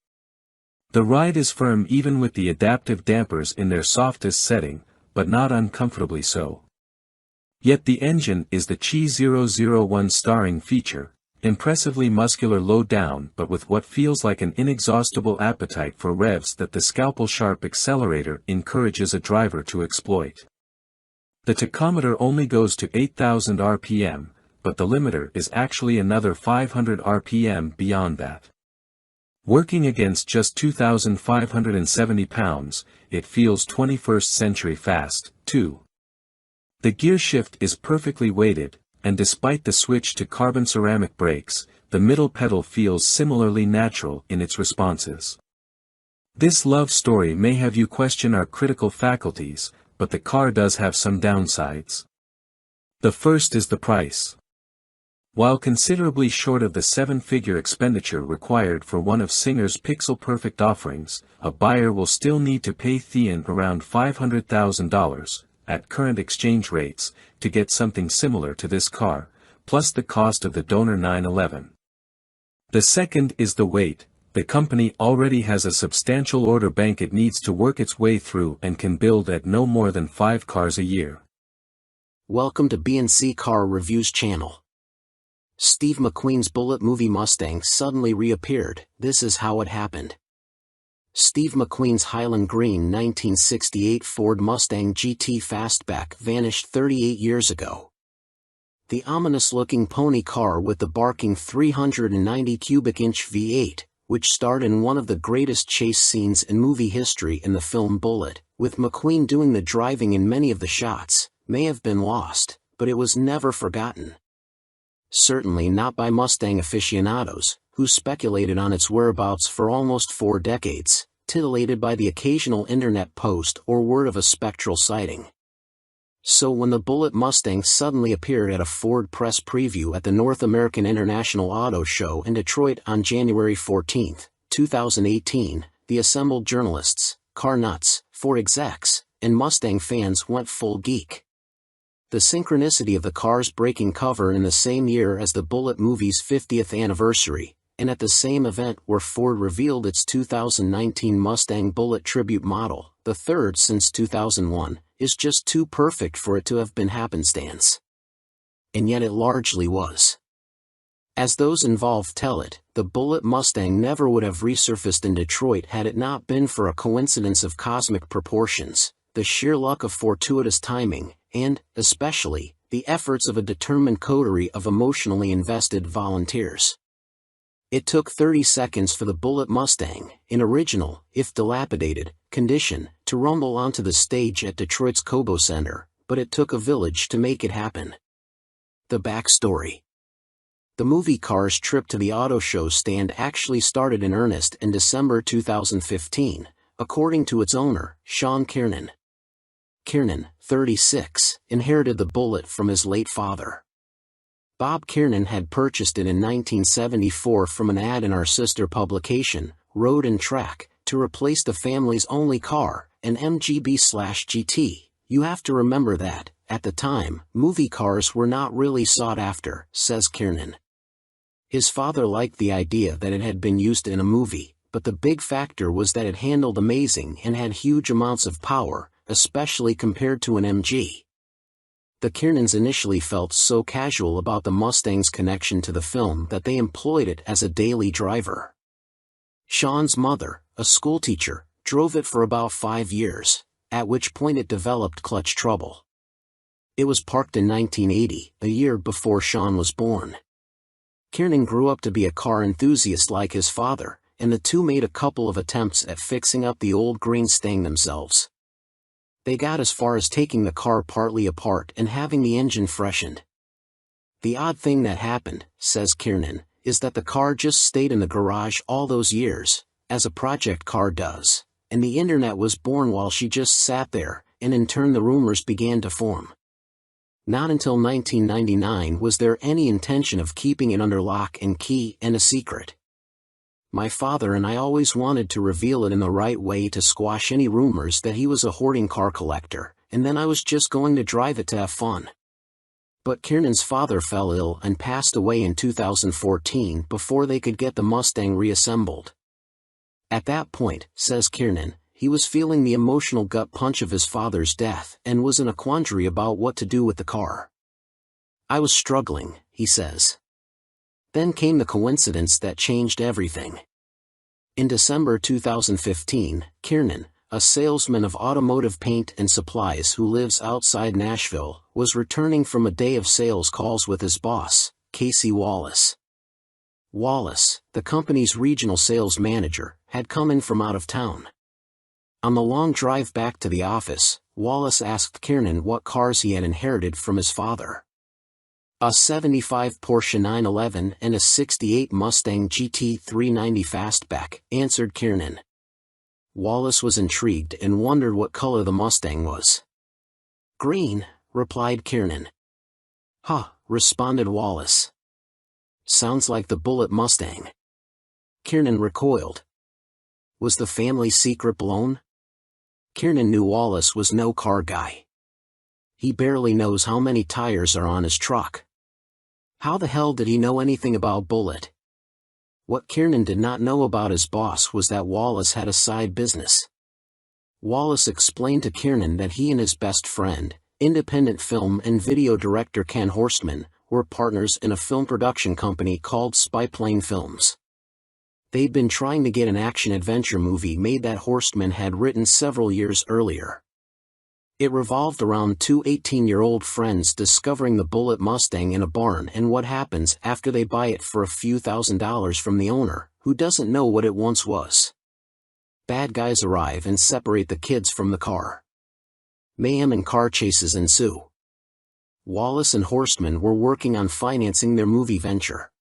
The ride is firm even with the adaptive dampers in their softest setting, but not uncomfortably so. Yet the engine is the Qi 001 starring feature, impressively muscular low down but with what feels like an inexhaustible appetite for revs that the scalpel-sharp accelerator encourages a driver to exploit. The tachometer only goes to 8,000 RPM, but the limiter is actually another 500 RPM beyond that. Working against just 2,570 pounds, it feels 21st century fast, too. The gear shift is perfectly weighted, and despite the switch to carbon ceramic brakes, the middle pedal feels similarly natural in its responses. This love story may have you question our critical faculties, but the car does have some downsides. The first is the price. While considerably short of the seven-figure expenditure required for one of Singer's pixel-perfect offerings, a buyer will still need to pay Thean around $500,000, at current exchange rates, to get something similar to this car, plus the cost of the donor 911. The second is the weight. The company already has a substantial order bank it needs to work its way through and can build at no more than 5 cars a year. Welcome to B&C Car Reviews channel. Steve McQueen's Bullitt movie Mustang suddenly reappeared. This is how it happened. Steve McQueen's Highland Green 1968 Ford Mustang GT Fastback vanished 38 years ago. The ominous-looking pony car with the barking 390 cubic inch V8, which starred in one of the greatest chase scenes in movie history in the film Bullitt, with McQueen doing the driving in many of the shots, may have been lost, but it was never forgotten. Certainly not by Mustang aficionados, who speculated on its whereabouts for almost 4 decades, titillated by the occasional internet post or word of a spectral sighting. So when the Bullitt Mustang suddenly appeared at a Ford press preview at the North American International Auto Show in Detroit on January 14, 2018, the assembled journalists, car nuts, Ford execs, and Mustang fans went full geek. The synchronicity of the car's breaking cover in the same year as the Bullitt movie's 50th anniversary, and at the same event where Ford revealed its 2019 Mustang Bullitt tribute model, the third since 2001, is just too perfect for it to have been happenstance. And yet it largely was. As those involved tell it, the Bullitt Mustang never would have resurfaced in Detroit had it not been for a coincidence of cosmic proportions, the sheer luck of fortuitous timing, and, especially, the efforts of a determined coterie of emotionally invested volunteers. It took 30 seconds for the Bullitt Mustang, in original, if dilapidated, condition, to rumble onto the stage at Detroit's Cobo Center, but it took a village to make it happen. The backstory. The movie car's trip to the auto show stand actually started in earnest in December 2015, according to its owner, Sean Kiernan. Kiernan, 36, inherited the Bullitt from his late father. Bob Kiernan had purchased it in 1974 from an ad in our sister publication, Road and Track, to replace the family's only car, an MGB/GT. You have to remember that, at the time, movie cars were not really sought after, says Kiernan. His father liked the idea that it had been used in a movie, but the big factor was that it handled amazing and had huge amounts of power, especially compared to an MG. The Kiernans initially felt so casual about the Mustang's connection to the film that they employed it as a daily driver. Sean's mother, a schoolteacher, drove it for about 5 years, at which point it developed clutch trouble. It was parked in 1980, a year before Sean was born. Kiernan grew up to be a car enthusiast like his father, and the two made a couple of attempts at fixing up the old green Stang themselves. They got as far as taking the car partly apart and having the engine freshened. The odd thing that happened, says Kiernan, is that the car just stayed in the garage all those years, as a project car does, and the internet was born while she just sat there, and in turn the rumors began to form. Not until 1999 was there any intention of keeping it under lock and key and a secret. My father and I always wanted to reveal it in the right way to squash any rumors that he was a hoarding car collector, and then I was just going to drive it to have fun. But Kiernan's father fell ill and passed away in 2014 before they could get the Mustang reassembled. At that point, says Kiernan, he was feeling the emotional gut punch of his father's death and was in a quandary about what to do with the car. I was struggling, he says. Then came the coincidence that changed everything. In December 2015, Kiernan, a salesman of automotive paint and supplies who lives outside Nashville, was returning from a day of sales calls with his boss, Casey Wallace. Wallace, the company's regional sales manager, had come in from out of town. On the long drive back to the office, Wallace asked Kiernan what cars he had inherited from his father. A 75 Porsche 911 and a 68 Mustang GT 390 Fastback, answered Kiernan. Wallace was intrigued and wondered what color the Mustang was. Green, replied Kiernan. Huh, responded Wallace. Sounds like the Bullitt Mustang. Kiernan recoiled. Was the family secret blown? Kiernan knew Wallace was no car guy. He barely knows how many tires are on his truck. How the hell did he know anything about Bullitt? What Kiernan did not know about his boss was that Wallace had a side business. Wallace explained to Kiernan that he and his best friend, independent film and video director Ken Horstman, were partners in a film production company called Spyplane Films. They'd been trying to get an action-adventure movie made that Horstman had written several years earlier. It revolved around two 18-year-old friends discovering the Bullitt Mustang in a barn and what happens after they buy it for a few $1,000s from the owner, who doesn't know what it once was. Bad guys arrive and separate the kids from the car. Mayhem and car chases ensue. Wallace and Horstman were working on financing their movie venture.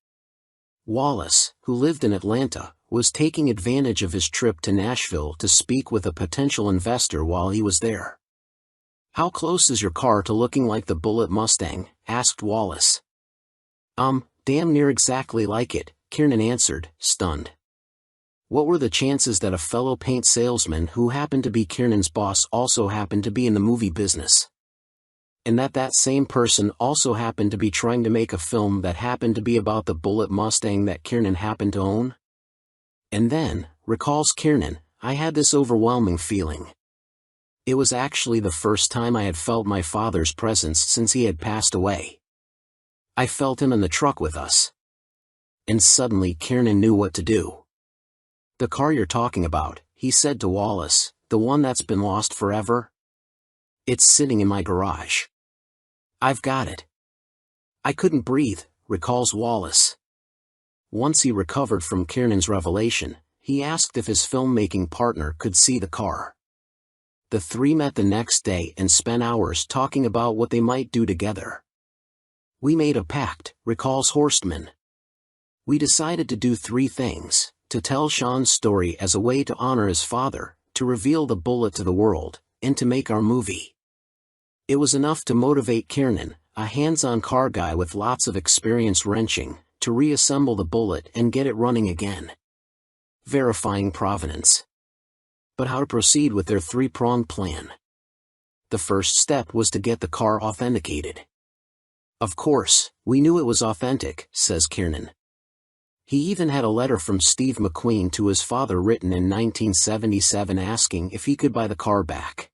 Wallace, who lived in Atlanta, was taking advantage of his trip to Nashville to speak with a potential investor while he was there. How close is your car to looking like the Bullitt Mustang? Asked Wallace. Damn near exactly like it, Kiernan answered, stunned. What were the chances that a fellow paint salesman who happened to be Kiernan's boss also happened to be in the movie business? And that same person also happened to be trying to make a film that happened to be about the Bullitt Mustang that Kiernan happened to own? And then, recalls Kiernan, I had this overwhelming feeling. It was actually the first time I had felt my father's presence since he had passed away. I felt him in the truck with us. And suddenly Kiernan knew what to do. The car you're talking about, he said to Wallace, the one that's been lost forever? It's sitting in my garage. I've got it. I couldn't breathe, recalls Wallace. Once he recovered from Kiernan's revelation, he asked if his filmmaking partner could see the car. The three met the next day and spent hours talking about what they might do together. We made a pact, recalls Horstman. We decided to do three things: to tell Sean's story as a way to honor his father, to reveal the Bullitt to the world, and to make our movie. It was enough to motivate Kiernan, a hands-on car guy with lots of experience wrenching, to reassemble the Bullitt and get it running again. Verifying provenance. But how to proceed with their three-pronged plan? The first step was to get the car authenticated. Of course, we knew it was authentic, says Kiernan. He even had a letter from Steve McQueen to his father written in 1977 asking if he could buy the car back.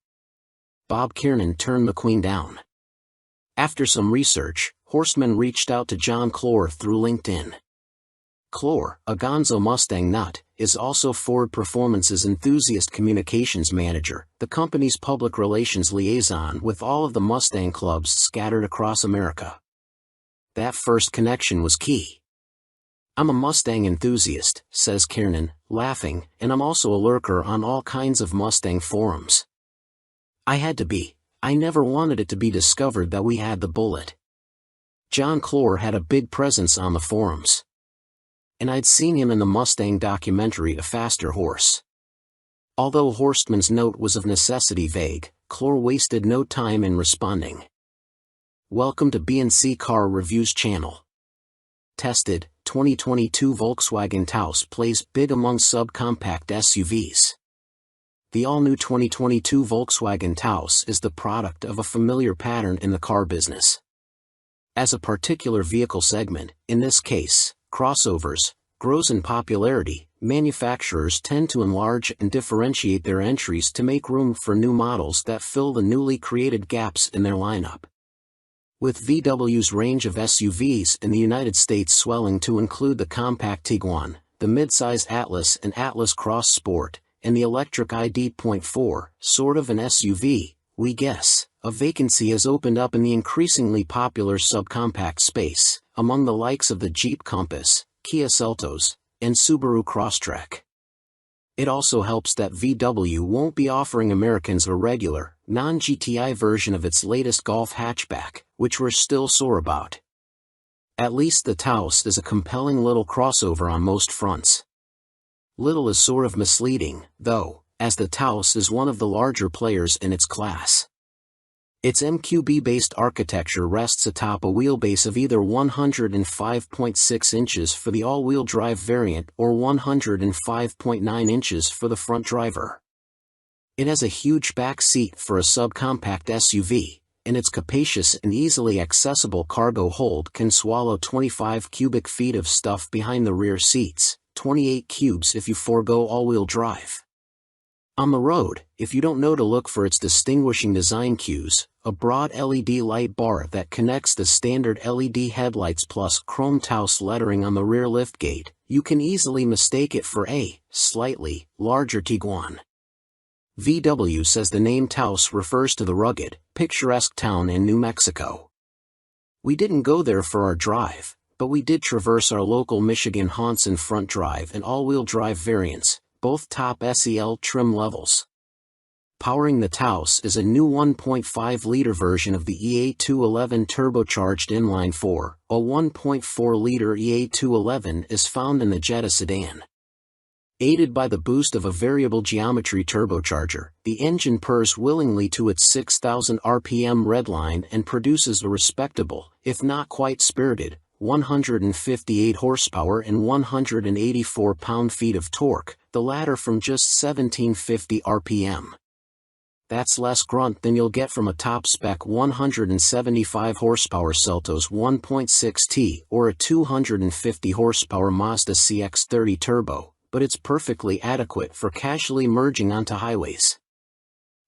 Bob Kiernan turned McQueen down. After some research, Horstman reached out to John Clore through LinkedIn. Clore, a Gonzo Mustang nut, is also Ford Performance's enthusiast communications manager, the company's public relations liaison with all of the Mustang clubs scattered across America. That first connection was key. I'm a Mustang enthusiast, says Kiernan, laughing, and I'm also a lurker on all kinds of Mustang forums. I had to be. I never wanted it to be discovered that we had the Bullitt. John Clore had a big presence on the forums. And I'd seen him in the Mustang documentary A Faster Horse. Although Horstman's note was of necessity vague, Clore wasted no time in responding. Welcome to BNC Car Reviews channel. Tested, 2022 Volkswagen Taos plays big among subcompact SUVs. The all-new 2022 Volkswagen Taos is the product of a familiar pattern in the car business. As a particular vehicle segment, in this case, crossovers, grows in popularity, manufacturers tend to enlarge and differentiate their entries to make room for new models that fill the newly created gaps in their lineup. With VW's range of SUVs in the United States swelling to include the compact Tiguan, the mid-sized Atlas and Atlas Cross Sport, and the electric ID.4, sort of an SUV, we guess, a vacancy has opened up in the increasingly popular subcompact space, among the likes of the Jeep Compass, Kia Seltos, and Subaru Crosstrek. It also helps that VW won't be offering Americans a regular, non-GTI version of its latest Golf hatchback, which we're still sore about. At least the Taos is a compelling little crossover on most fronts. Little is sort of misleading, though, as the Taos is one of the larger players in its class. Its MQB-based architecture rests atop a wheelbase of either 105.6 inches for the all-wheel drive variant or 105.9 inches for the front driver. It has a huge back seat for a subcompact SUV, and its capacious and easily accessible cargo hold can swallow 25 cubic feet of stuff behind the rear seats, 28 cubes if you forego all-wheel drive. On the road, if you don't know to look for its distinguishing design cues, a broad LED light bar that connects the standard LED headlights plus chrome Taos lettering on the rear liftgate, you can easily mistake it for a slightly larger Tiguan. VW says the name Taos refers to the rugged, picturesque town in New Mexico. We didn't go there for our drive, but we did traverse our local Michigan haunts in front drive and all-wheel drive variants, both top SEL trim levels. Powering the Taos is a new 1.5-liter version of the EA211 turbocharged inline-4, a 1.4-liter EA211 is found in the Jetta sedan. Aided by the boost of a variable geometry turbocharger, the engine purrs willingly to its 6,000 RPM redline and produces a respectable, if not quite spirited, 158 horsepower and 184 pound-feet of torque, the latter from just 1750 RPM. That's less grunt than you'll get from a top-spec 175 horsepower Seltos 1.6T or a 250 horsepower Mazda CX-30 Turbo, but it's perfectly adequate for casually merging onto highways.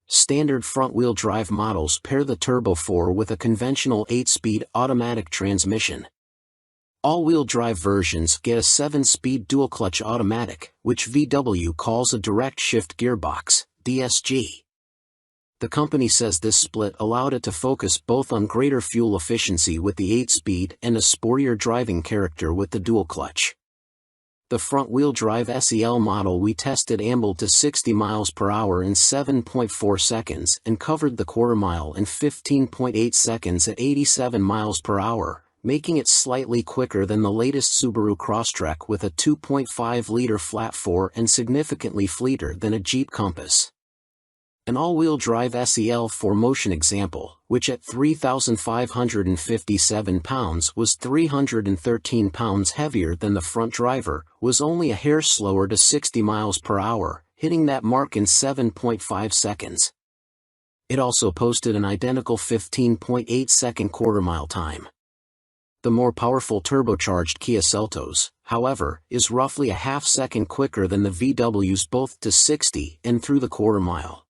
Standard front-wheel drive models pair the Turbo 4 with a conventional 8-speed automatic transmission. All-wheel drive versions get a 7-speed dual-clutch automatic, which VW calls a direct shift gearbox, DSG. The company says this split allowed it to focus both on greater fuel efficiency with the 8-speed and a sportier driving character with the dual-clutch. The front-wheel drive SEL model we tested ambled to 60 miles per hour in 7.4 seconds and covered the quarter mile in 15.8 seconds at 87 miles per hour, making it slightly quicker than the latest Subaru Crosstrek with a 2.5-liter flat-4 and significantly fleeter than a Jeep Compass. An all-wheel drive SEL 4Motion example, which at 3,557 pounds was 313 pounds heavier than the front driver, was only a hair slower to 60 miles per hour, hitting that mark in 7.5 seconds. It also posted an identical 15.8-second quarter-mile time. The more powerful turbocharged Kia Seltos, however, is roughly a half-second quicker than the VW's both to 60 and through the quarter mile.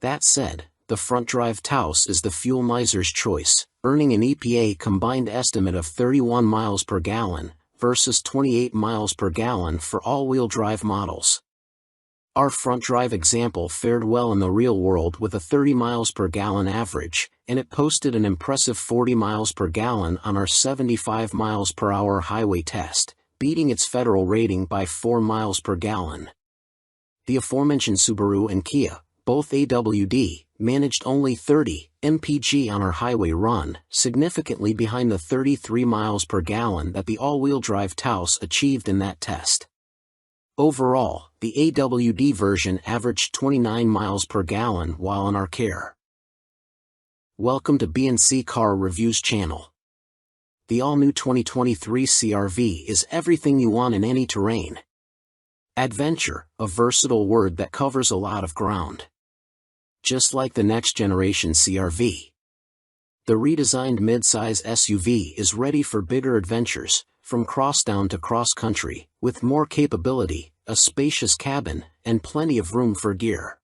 That said, the front-drive Taos is the fuel miser's choice, earning an EPA combined estimate of 31 miles per gallon, versus 28 miles per gallon for all-wheel drive models. Our front-drive example fared well in the real world with a 30 miles per gallon average, and it posted an impressive 40 miles per gallon on our 75 miles per hour highway test, beating its federal rating by 4 miles per gallon. The aforementioned Subaru and Kia, both AWD, managed only 30 mpg on our highway run, significantly behind the 33 miles per gallon that the all-wheel drive Taos achieved in that test. Overall, the AWD version averaged 29 miles per gallon while in our care. Welcome to B&C Car Reviews channel. the all-new 2023 CR-V is everything you want in any terrain. Adventure, a versatile word that covers a lot of ground. Just like the next-generation CR-V. The redesigned midsize SUV is ready for bigger adventures, from crosstown to cross-country, with more capability, a spacious cabin, and plenty of room for gear.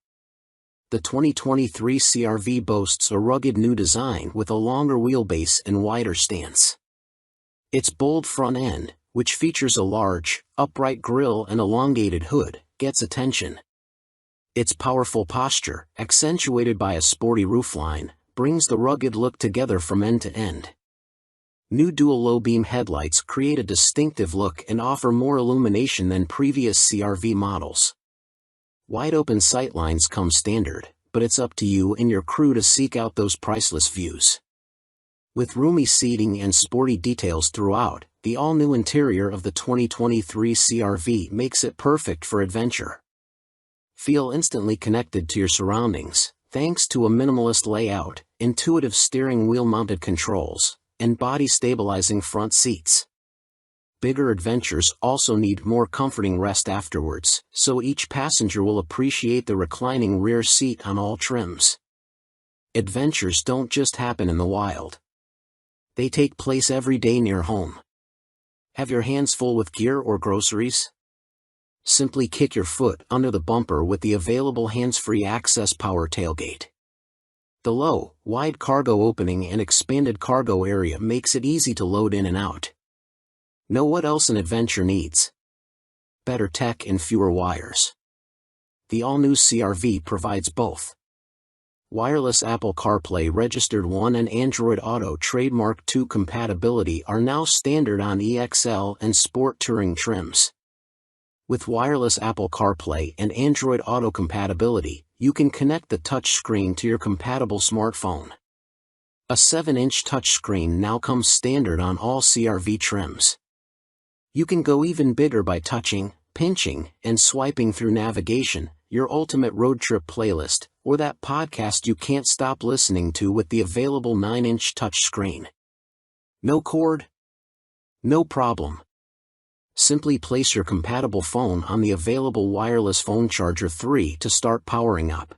The 2023 CR-V boasts a rugged new design with a longer wheelbase and wider stance. Its bold front end, which features a large, upright grille and elongated hood, gets attention. Its powerful posture, accentuated by a sporty roofline, brings the rugged look together from end to end. New dual low-beam headlights create a distinctive look and offer more illumination than previous CR-V models. Wide-open sightlines come standard, but it's up to you and your crew to seek out those priceless views. With roomy seating and sporty details throughout, the all-new interior of the 2023 CR-V makes it perfect for adventure. Feel instantly connected to your surroundings, thanks to a minimalist layout, intuitive steering wheel-mounted controls, and body-stabilizing front seats. Bigger adventures also need more comforting rest afterwards, so each passenger will appreciate the reclining rear seat on all trims. Adventures don't just happen in the wild. They take place every day near home. Have your hands full with gear or groceries? Simply kick your foot under the bumper with the available hands-free access power tailgate. The low, wide cargo opening and expanded cargo area makes it easy to load in and out. Know what else an adventure needs? Better tech and fewer wires. The all-new CR-V provides both. Wireless Apple CarPlay Registered 1 and Android Auto Trademark 2 compatibility are now standard on EXL and Sport Touring trims. With wireless Apple CarPlay and Android Auto compatibility, you can connect the touchscreen to your compatible smartphone. A 7-inch touchscreen now comes standard on all CR-V trims. You can go even bigger by touching, pinching, and swiping through navigation, your ultimate road trip playlist, or that podcast you can't stop listening to with the available 9-inch touchscreen. No cord? No problem. Simply place your compatible phone on the available wireless phone charger 3 to start powering up.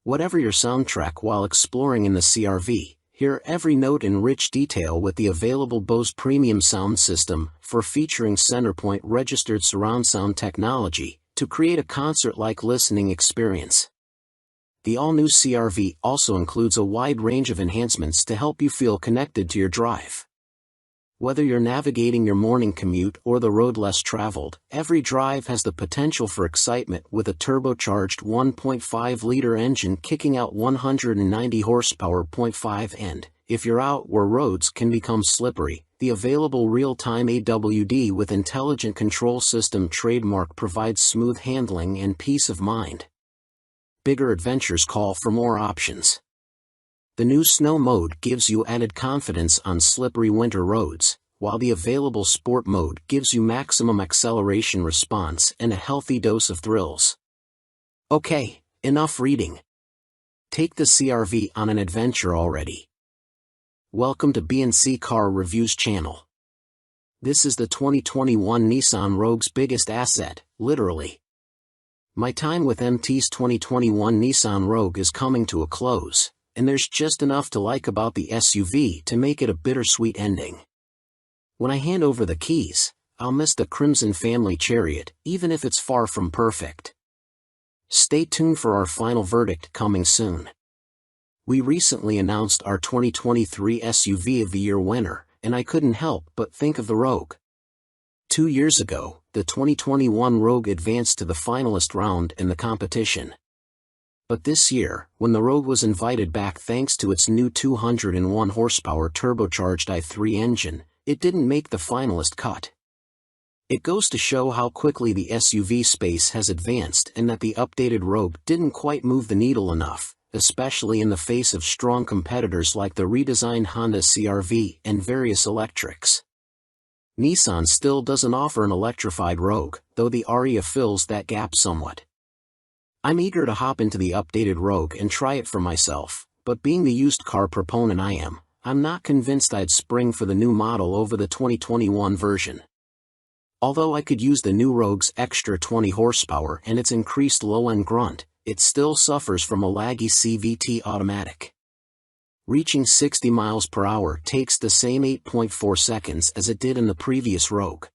Whatever your soundtrack while exploring in the CR-V, hear every note in rich detail with the available Bose Premium Sound System for featuring Centerpoint registered surround sound technology to create a concert-like listening experience. The all-new CR-V also includes a wide range of enhancements to help you feel connected to your drive. Whether you're navigating your morning commute or the road less traveled, every drive has the potential for excitement with a turbocharged 1.5-liter engine kicking out 190 horsepower. 0.5 and, if you're out where roads can become slippery, the available real-time AWD with intelligent control system trademark provides smooth handling and peace of mind. Bigger adventures call for more options. The new Snow mode gives you added confidence on slippery winter roads, while the available Sport mode gives you maximum acceleration response and a healthy dose of thrills. Okay, enough reading. Take the CR-V on an adventure already. Welcome to B&C Car Reviews channel. This is the 2021 Nissan Rogue's biggest asset, literally. My time with MT's 2021 Nissan Rogue is coming to a close, and there's just enough to like about the SUV to make it a bittersweet ending. When I hand over the keys, I'll miss the Crimson Family Chariot, even if it's far from perfect. Stay tuned for our final verdict coming soon. We recently announced our 2023 SUV of the Year winner, and I couldn't help but think of the Rogue. 2 years ago, the 2021 Rogue advanced to the finalist round in the competition. But this year, when the Rogue was invited back thanks to its new 201 horsepower turbocharged i3 engine, it didn't make the finalist cut. It goes to show how quickly the SUV space has advanced and that the updated Rogue didn't quite move the needle enough, especially in the face of strong competitors like the redesigned Honda CR-V and various electrics. Nissan still doesn't offer an electrified Rogue, though the Ariya fills that gap somewhat. I'm eager to hop into the updated Rogue and try it for myself, but being the used car proponent I am, I'm not convinced I'd spring for the new model over the 2021 version. Although I could use the new Rogue's extra 20 horsepower and its increased low-end grunt, it still suffers from a laggy CVT automatic. Reaching 60 miles per hour takes the same 8.4 seconds as it did in the previous Rogue.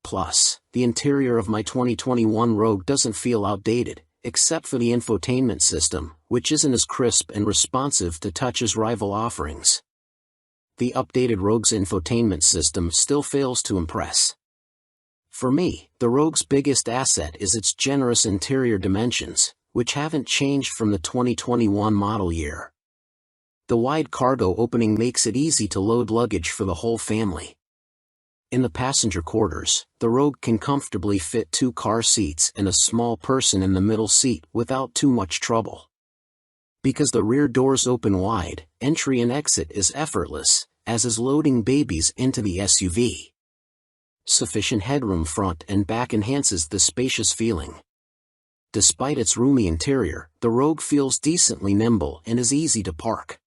Plus, the interior of my 2021 Rogue doesn't feel outdated, except for the infotainment system, which isn't as crisp and responsive to Touch's rival offerings. The updated Rogue's infotainment system still fails to impress. For me, the Rogue's biggest asset is its generous interior dimensions, which haven't changed from the 2021 model year. The wide cargo opening makes it easy to load luggage for the whole family. In the passenger quarters, the Rogue can comfortably fit 2 car seats and a small person in the middle seat without too much trouble. Because the rear doors open wide, entry and exit is effortless, as is loading babies into the SUV. Sufficient headroom front and back enhances the spacious feeling. Despite its roomy interior, the Rogue feels decently nimble and is easy to park.